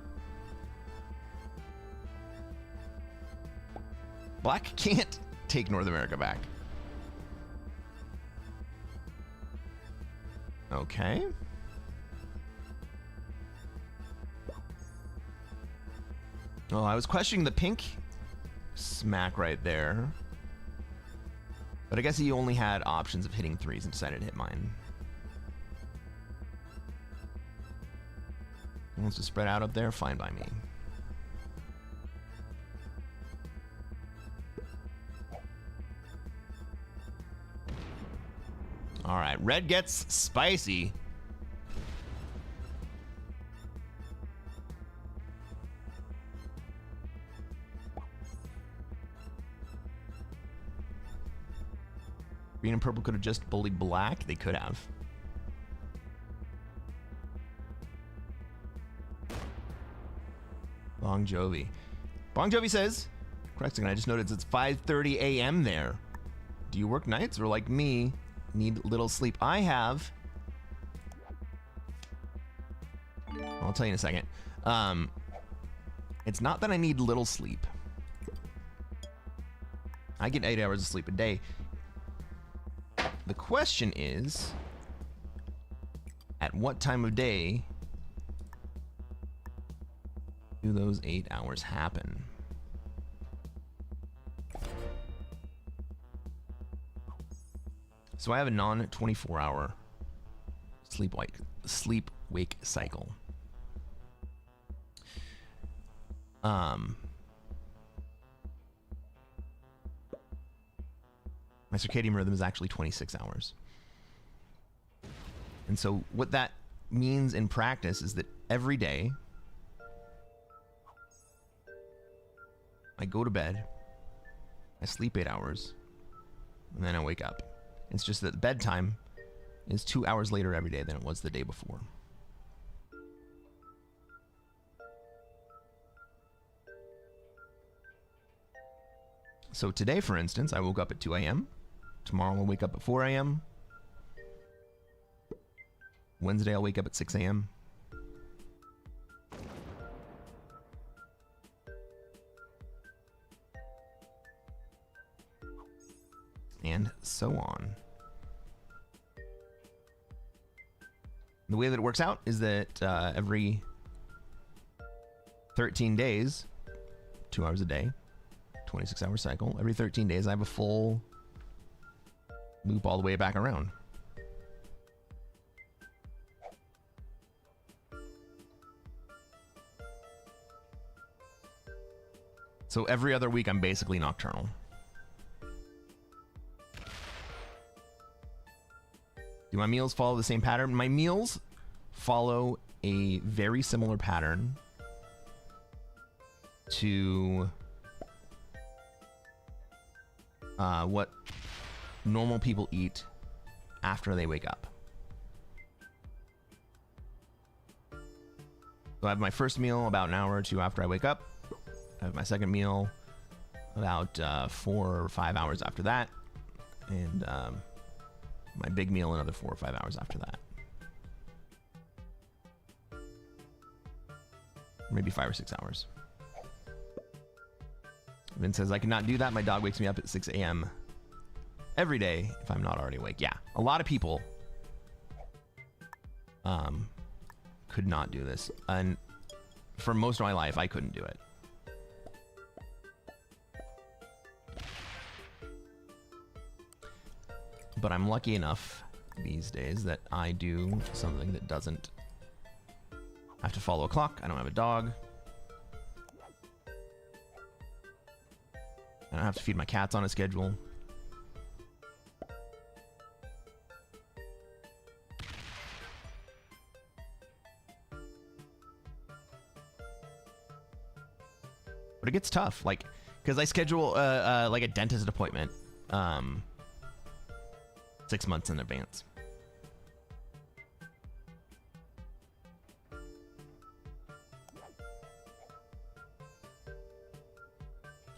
Black can't take North America back. Okay. Well, I was questioning the pink smack right there. But I guess he only had options of hitting threes and decided to hit mine. He wants to spread out up there? Fine by me. All right, red gets spicy. Green and purple could have just bullied black. They could have. Bon Jovi. Bon Jovi says, Cresquin, I just noticed it's 5:30 a.m. there. Do you work nights or like me, need little sleep? I have. I'll tell you in a second. It's not that I need little sleep. I get 8 hours of sleep a day. The question is, at what time of day do those 8 hours happen? So I have a non-24 hour sleep-wake cycle. My circadian rhythm is actually 26 hours. And so what that means in practice is that every day I go to bed, I sleep 8 hours, and then I wake up. It's just that bedtime is 2 hours later every day than it was the day before. So today, for instance, I woke up at 2 a.m. Tomorrow I'll wake up at 4 a.m. Wednesday I'll wake up at 6 a.m. And so on. The way that it works out is that every 13 days, 2 hours a day, 26-hour cycle, every 13 days I have a full loop all the way back around. So every other week I'm basically nocturnal. Do my meals follow the same pattern? My meals follow a very similar pattern to what normal people eat after they wake up. So I have my first meal about an hour or two after I wake up. I have my second meal about 4 or 5 hours after that. And my big meal another 4 or 5 hours after that. Maybe 5 or 6 hours. Vin says, I cannot do that. My dog wakes me up at 6 a.m. every day if I'm not already awake. Yeah, a lot of people could not do this. And for most of my life, I couldn't do it. But I'm lucky enough these days that I do something that doesn't have to follow a clock. I don't have a dog. I don't have to feed my cats on a schedule. But it gets tough, like, because I schedule like a dentist appointment 6 months in advance.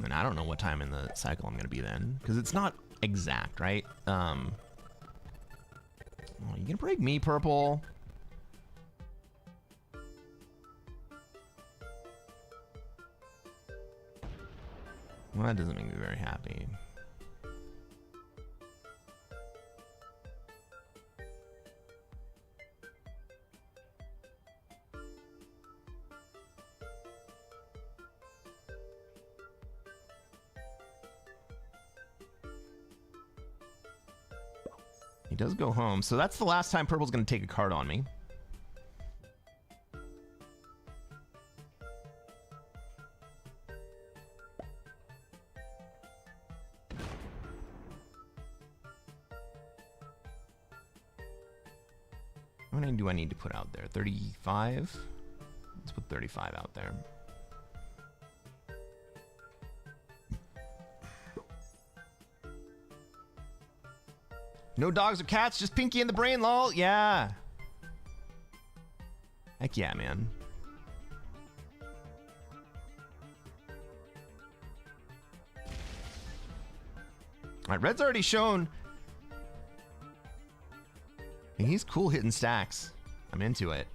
And I don't know what time in the cycle I'm gonna be then, because it's not exact, right? Oh, you gonna break me, purple? Well, that doesn't make me very happy. He does go home, so that's the last time purple's gonna take a card on me. How many do I need to put out there? 35? Let's put 35 out there. No dogs or cats, just Pinky and the brain, lol. Yeah. Heck yeah, man. Alright, red's already shown. And he's cool hitting stacks. I'm into it.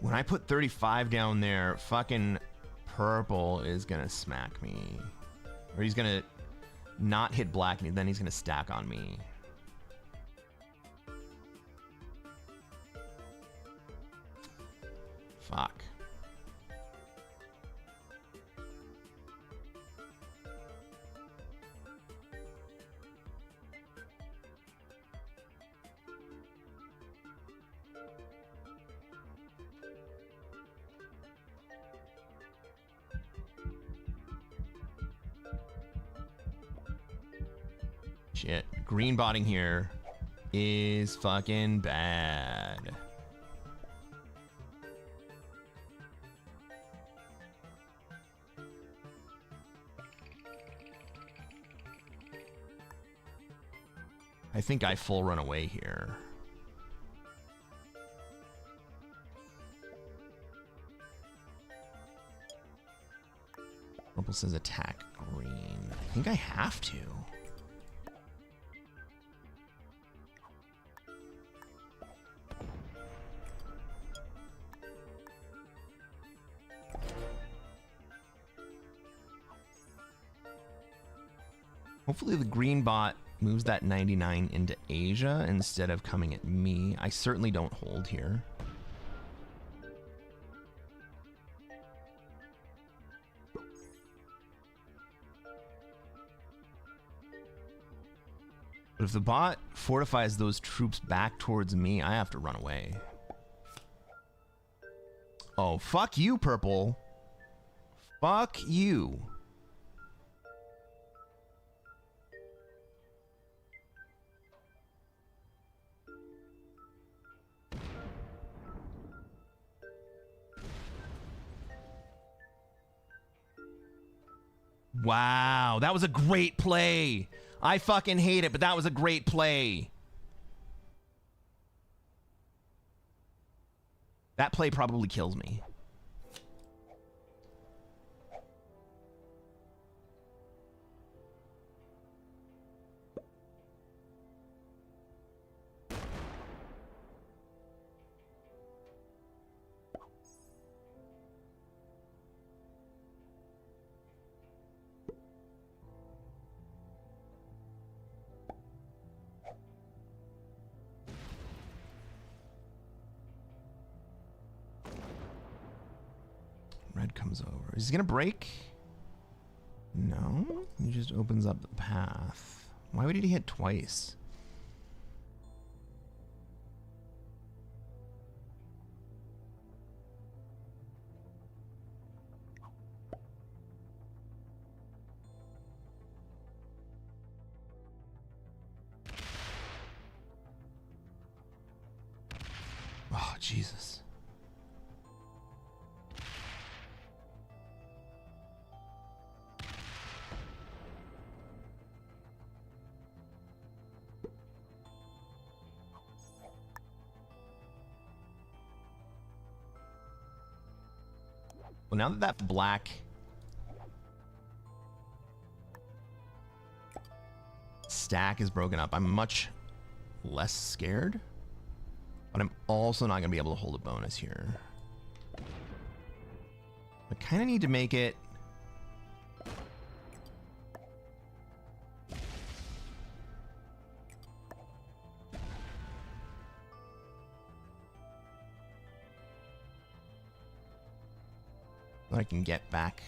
When I put 35 down there, fucking purple is gonna smack me. Or he's gonna not hit black, and then he's gonna stack on me. Fuck. Shit. Green botting here is fucking bad. I think I full run away here. Purple says attack green. I think I have to. Hopefully the green bot moves that 99 into Asia instead of coming at me. I certainly don't hold here. But if the bot fortifies those troops back towards me, I have to run away. Oh, fuck you, purple. Fuck you. Wow, that was a great play. I fucking hate it, but that was a great play. That play probably kills me. Red comes over. Is he gonna break? No, he just opens up the path. Why would he hit twice? Oh, Jesus. Well, now that that black stack is broken up, I'm much less scared. But I'm also not going to be able to hold a bonus here. I kind of need to make it... so I can get back.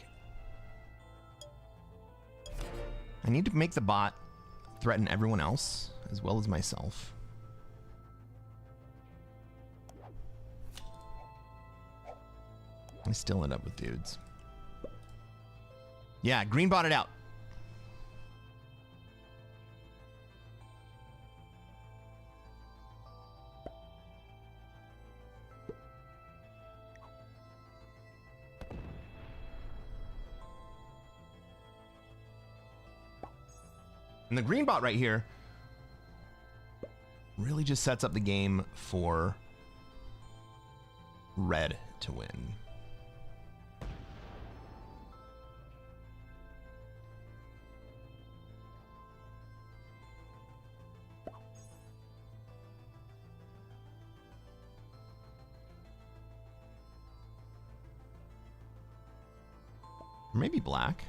I need to make the bot threaten everyone else as well as myself. I still end up with dudes. Yeah, green botted out. And the green bot right here really just sets up the game for red to win. Or maybe black.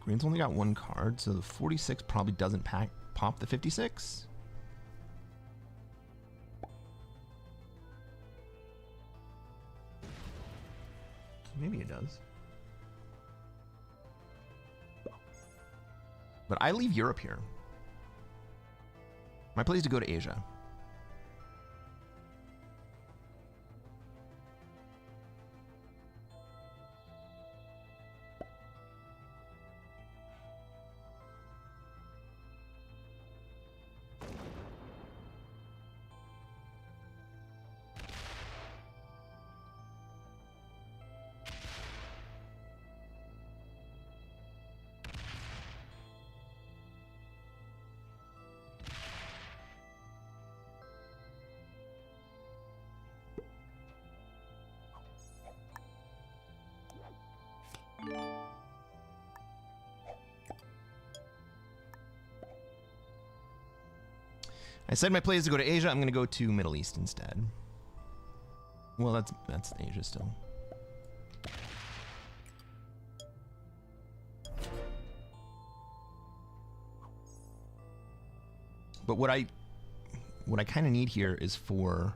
Green's only got one card, so the 46 probably doesn't pop the 56. Maybe it does. But I leave Europe here. My play is to go to Asia. I said my play is to go to Asia. I'm going to go to Middle East instead. Well, that's Asia still. But what I kind of need here is for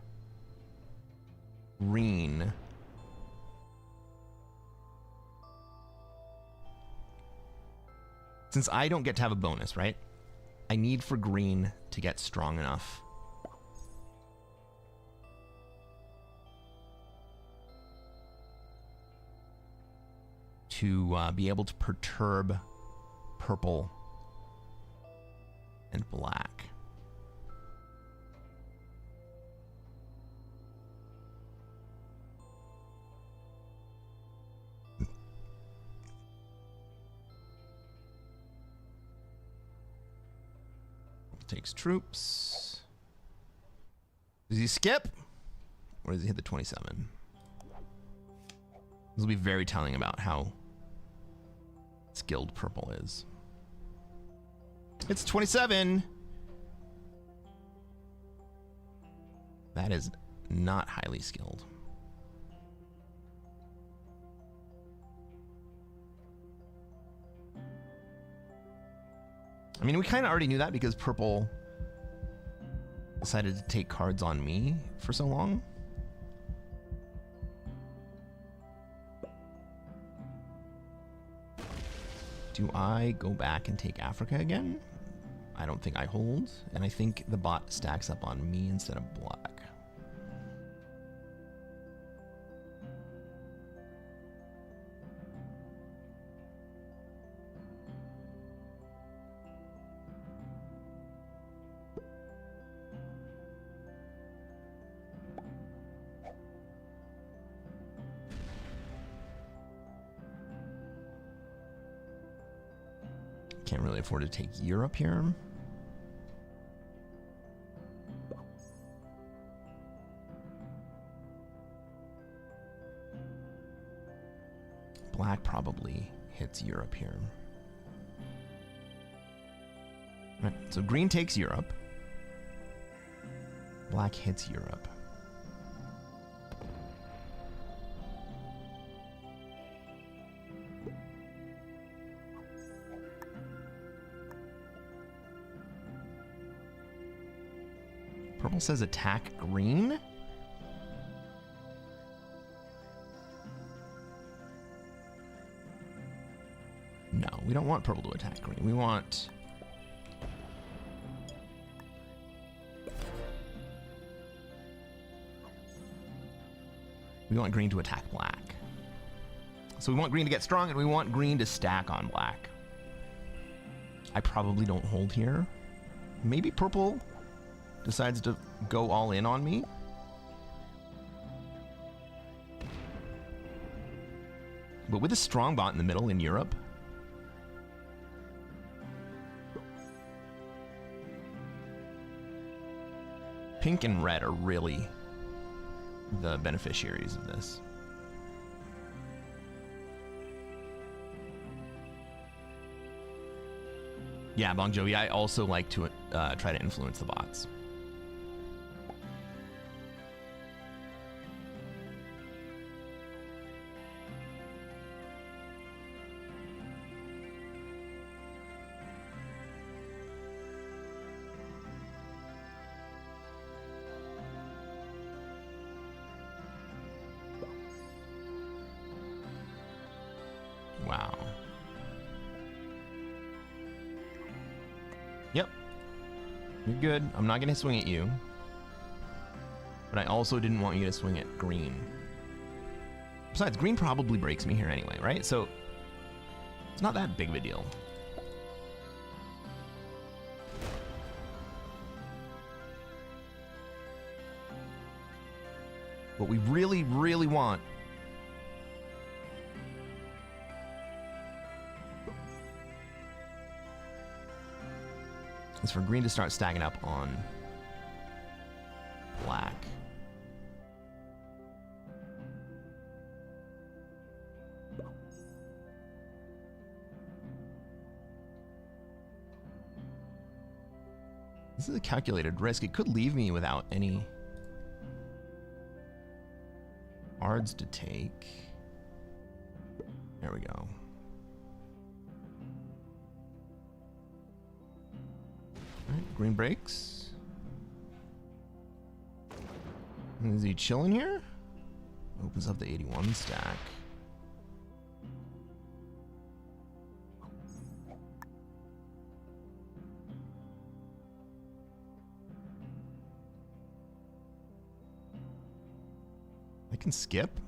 green since I don't get to have a bonus, right? I need for green to get strong enough to be able to perturb purple and black. Takes troops. Does he skip? Or does he hit the 27? This will be very telling about how skilled purple is. It's 27. That is not highly skilled. I mean, we kind of already knew that because purple decided to take cards on me for so long. Do I go back and take Africa again? I don't think I hold, and I think the bot stacks up on me instead of black. Can't really afford to take Europe here. Black probably hits Europe here. Right, so green takes Europe. Black hits Europe. Purple says attack green? No, we don't want purple to attack green. We want... We want green to attack black. So we want green to get strong, and we want green to stack on black. I probably don't hold here. Maybe purple decides to go all in on me. But with a strong bot in the middle in Europe, pink and red are really the beneficiaries of this. Yeah, Bon Jovi, I also like to try to influence the bots. Wow. Yep. You're good. I'm not going to swing at you. But I also didn't want you to swing at green. Besides, green probably breaks me here anyway, right? So it's not that big of a deal. What we really, really want is for green to start stacking up on black. This is a calculated risk. It could leave me without any cards to take. There we go. Alright, green breaks. Is he chilling here? Opens up the 81 stack. I can skip.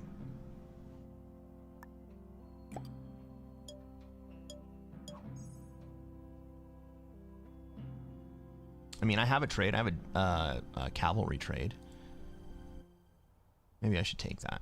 I mean, I have a trade. I have a cavalry trade. Maybe I should take that.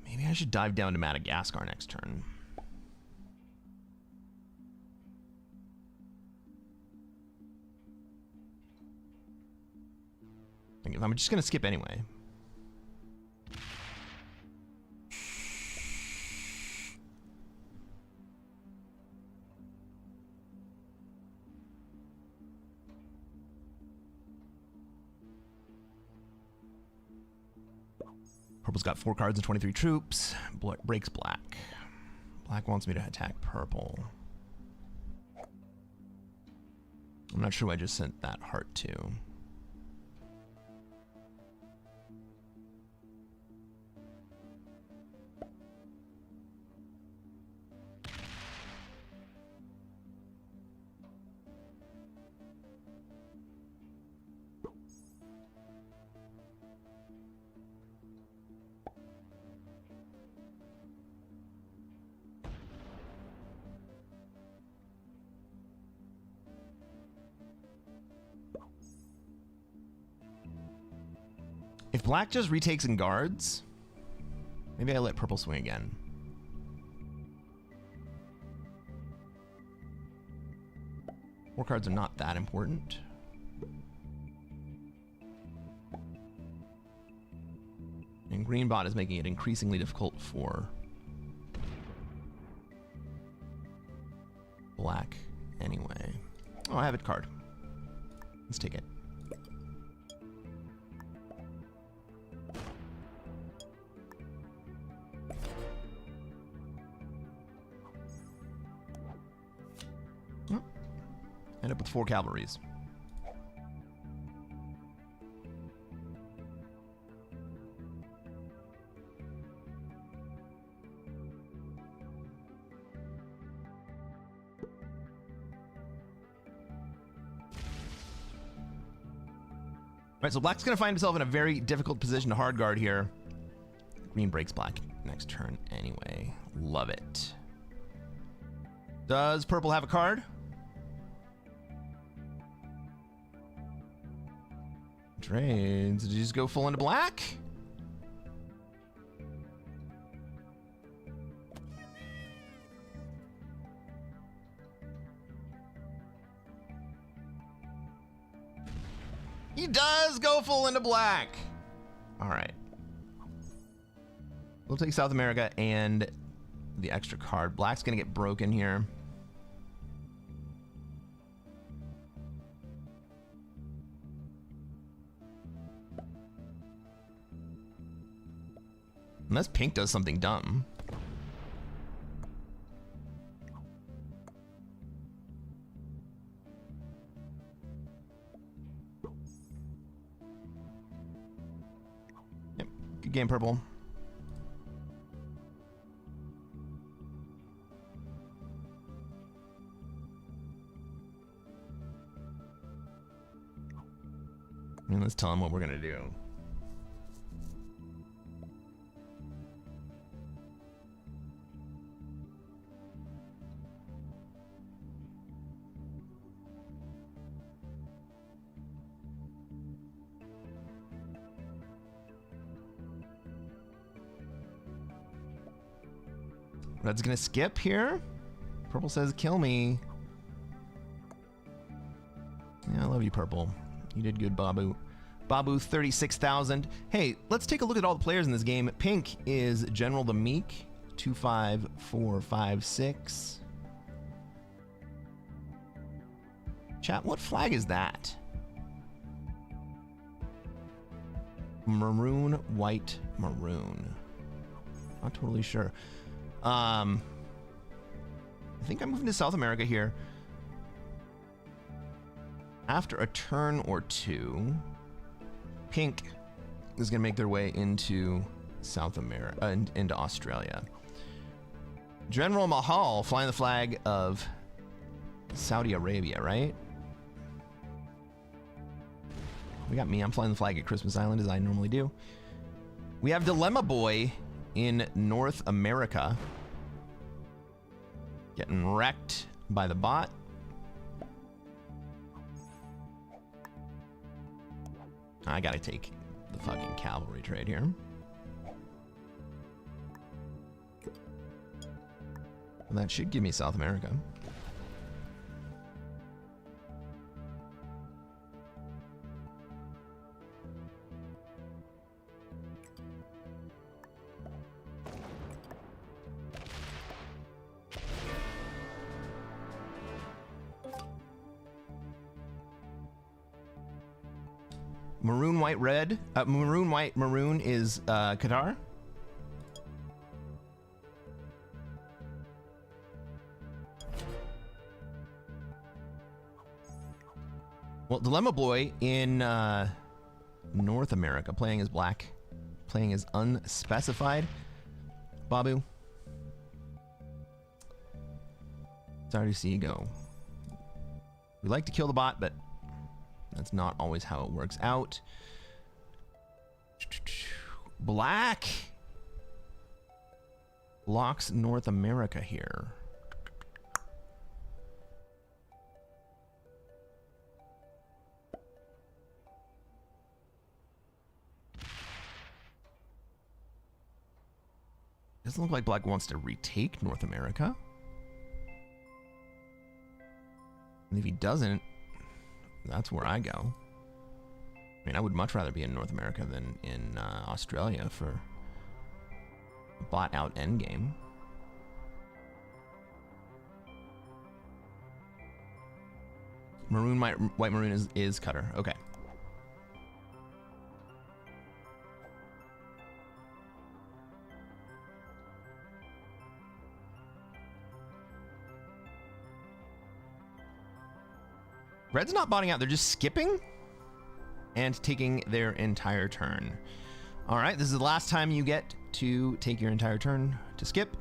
Maybe I should dive down to Madagascar next turn. I'm just gonna skip anyway. Purple's got 4 cards and 23 troops. Breaks black. Black wants me to attack purple. I'm not sure who I just sent that heart to. If black just retakes and guards, maybe I let purple swing again. Four cards are not that important. And green bot is making it increasingly difficult for black anyway. Oh, I have a card. Let's take it. Oh, end up with 4 cavalries. Right, so black's going to find himself in a very difficult position to hard guard here. Green breaks black next turn anyway. Love it. Does purple have a card? Trades. Did you just go full into black? He does go full into black. All right. We'll take South America and the extra card. Black's going to get broken here. Unless pink does something dumb. Yep, good game, purple. And let's tell him what we're gonna do. Red's gonna skip here. Purple says, kill me. Yeah, I love you, purple. You did good, Babu. Babu, 36,000. Hey, let's take a look at all the players in this game. Pink is General the Meek, 2, 5, 4, 5, 6. Chat, what flag is that? Maroon, white, maroon. Not totally sure. I think I'm moving to South America here. After a turn or two, pink is going to make their way into South America, into Australia. General Mahal flying the flag of Saudi Arabia, right? We got me. I'm flying the flag at Christmas Island as I normally do. We have Dilemma Boy in North America getting wrecked by the bot. I gotta take the fucking cavalry trade here. And that should give me South America. Maroon, white, red. Maroon, white, maroon is Qatar. Well, Dilemma Boy in North America, playing as black, playing as unspecified. Babu. Sorry to see you go. We like to kill the bot, but that's not always how it works out. Black locks North America here. Doesn't look like Black wants to retake North America. And if he doesn't, that's where I go. I mean, I would much rather be in North America than in Australia for a bought out endgame. Maroon, white maroon is cutter. Okay. Red's not botting out. They're just skipping and taking their entire turn. All right, this is the last time you get to take your entire turn to skip.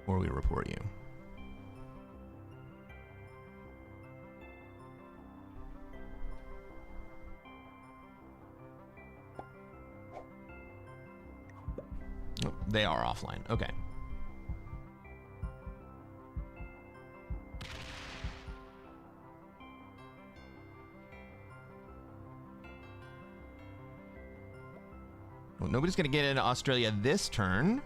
Or we report you. Oh, they are offline. Okay. Well, nobody's going to get into Australia this turn.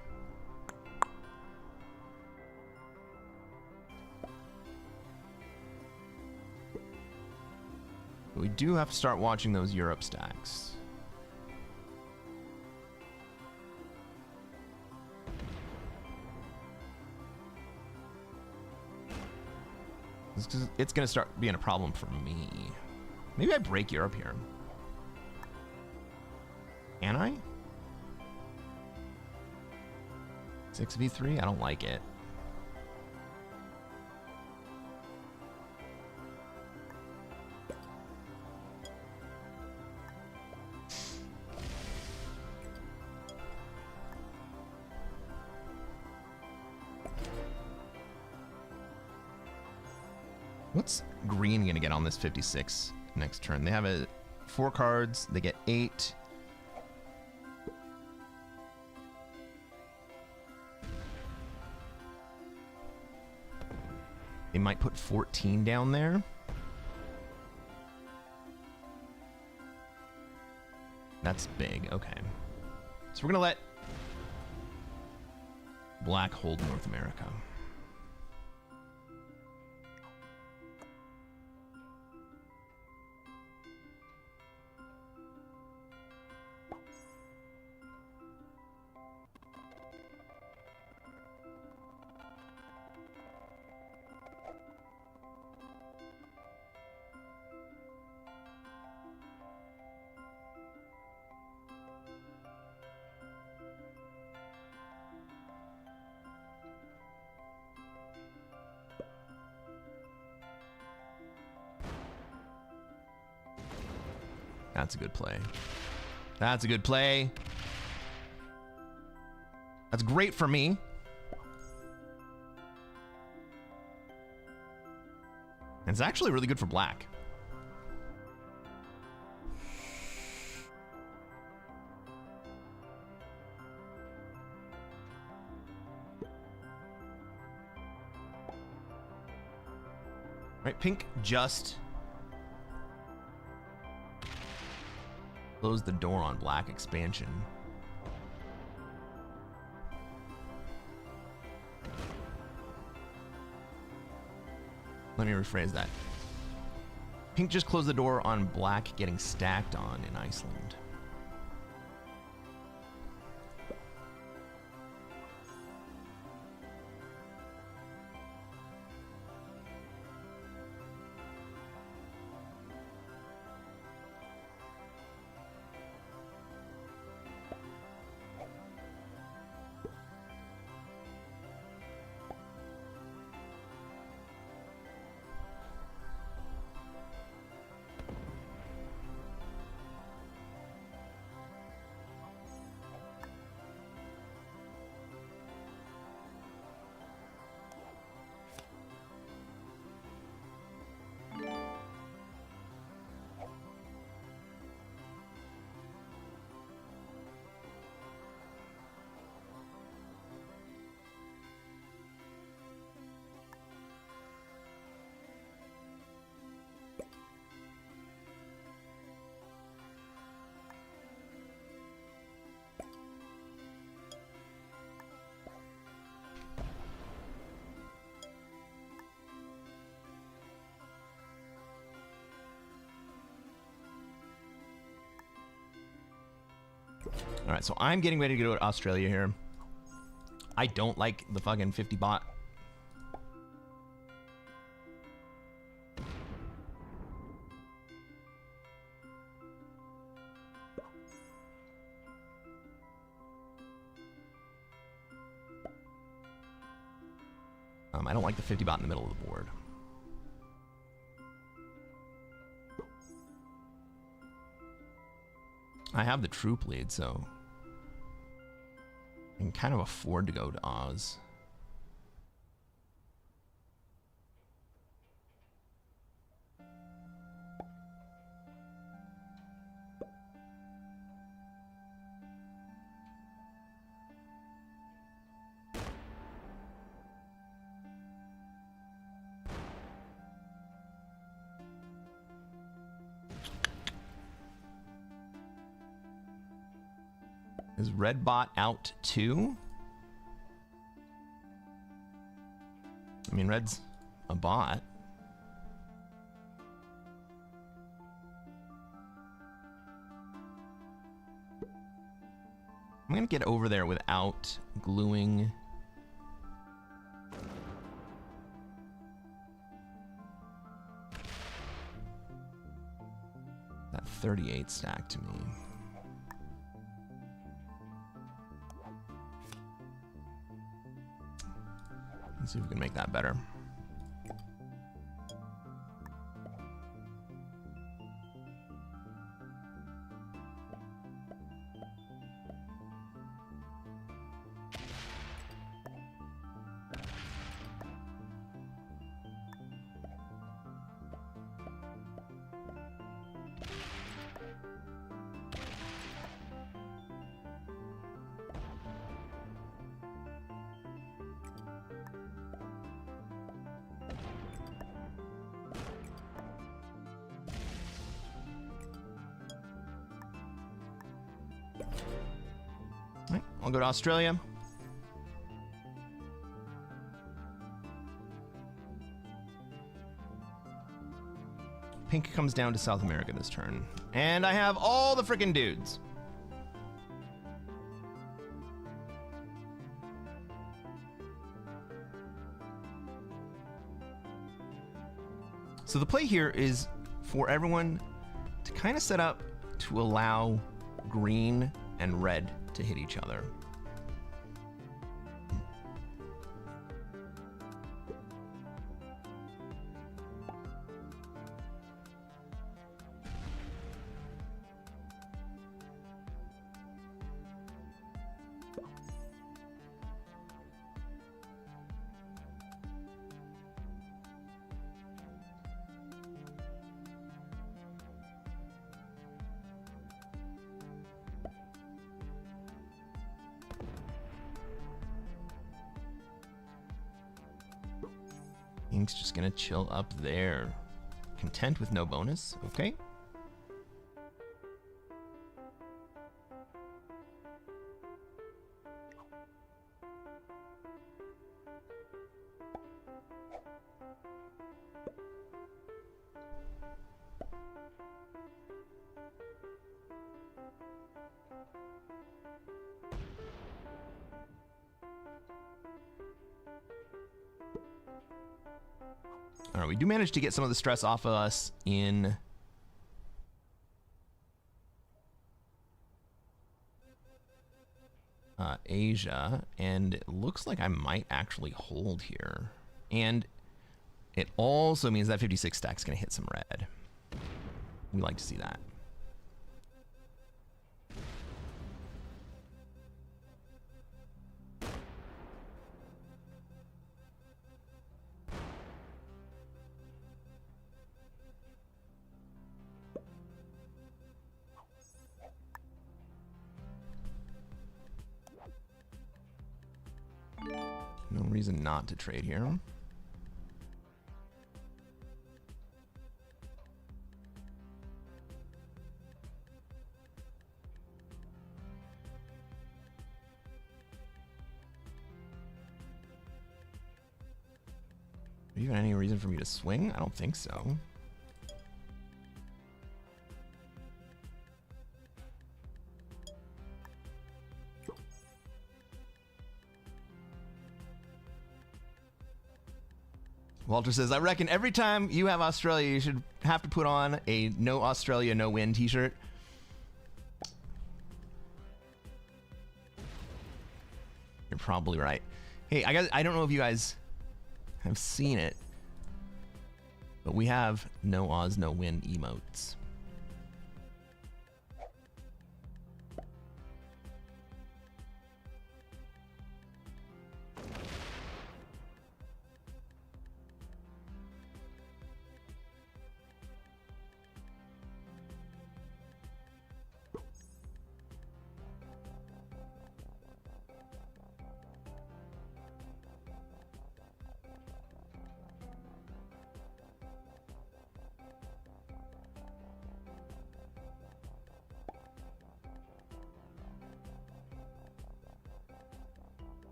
But we do have to start watching those Europe stacks. It's going to start being a problem for me. Maybe I break Europe here. Can I? 6v3? I don't like it. What's green gonna get on this 56 next turn? They have 4 cards. They get 8. They might put 14 down there. That's big. Okay. So we're gonna let Black hold North America. That's a good play. That's a good play. That's great for me. And it's actually really good for Black. Right, Pink just closed the door on Black expansion. Let me rephrase that. Pink just closed the door on Black getting stacked on in Iceland. All right, so I'm getting ready to go to Australia here. I don't like the fucking 50 bot. I don't like the 50 bot in the middle of the board. I have the troop lead, so I can kind of afford to go to Oz. Is red bot out too? I mean, red's a bot. I'm gonna get over there without gluing. That 38 stack to me. Let's see if we can make that better. I'll go to Australia. Pink comes down to South America this turn. And I have all the frickin' dudes. So the play here is for everyone to kind of set up to allow green and red to hit each other. Ink's just gonna chill up there. Content with no bonus, okay. All right, we do manage to get some of the stress off of us in Asia, and it looks like I might actually hold here. And it also means that 56 stack's gonna hit some red. We like to see that. No reason not to trade here. Even any reason for me to swing? I don't think so. Walter says, I reckon every time you have Australia, you should have to put on a no Australia, no win t-shirt. You're probably right. Hey, I don't know if you guys have seen it, but we have no Oz, no win emotes.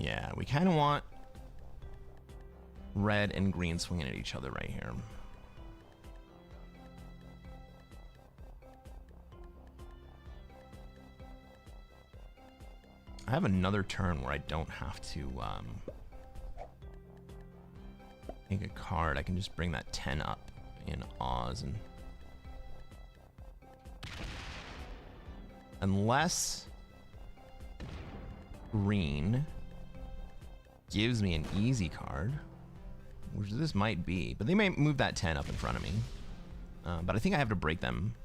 Yeah, we kind of want red and green swinging at each other right here. I have another turn where I don't have to make a card. I can just bring that 10 up in Oz and unless green gives me an easy card, which this might be, but they may move that 10 up in front of me. But I think I have to break them.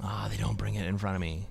Ah, they don't bring it in front of me.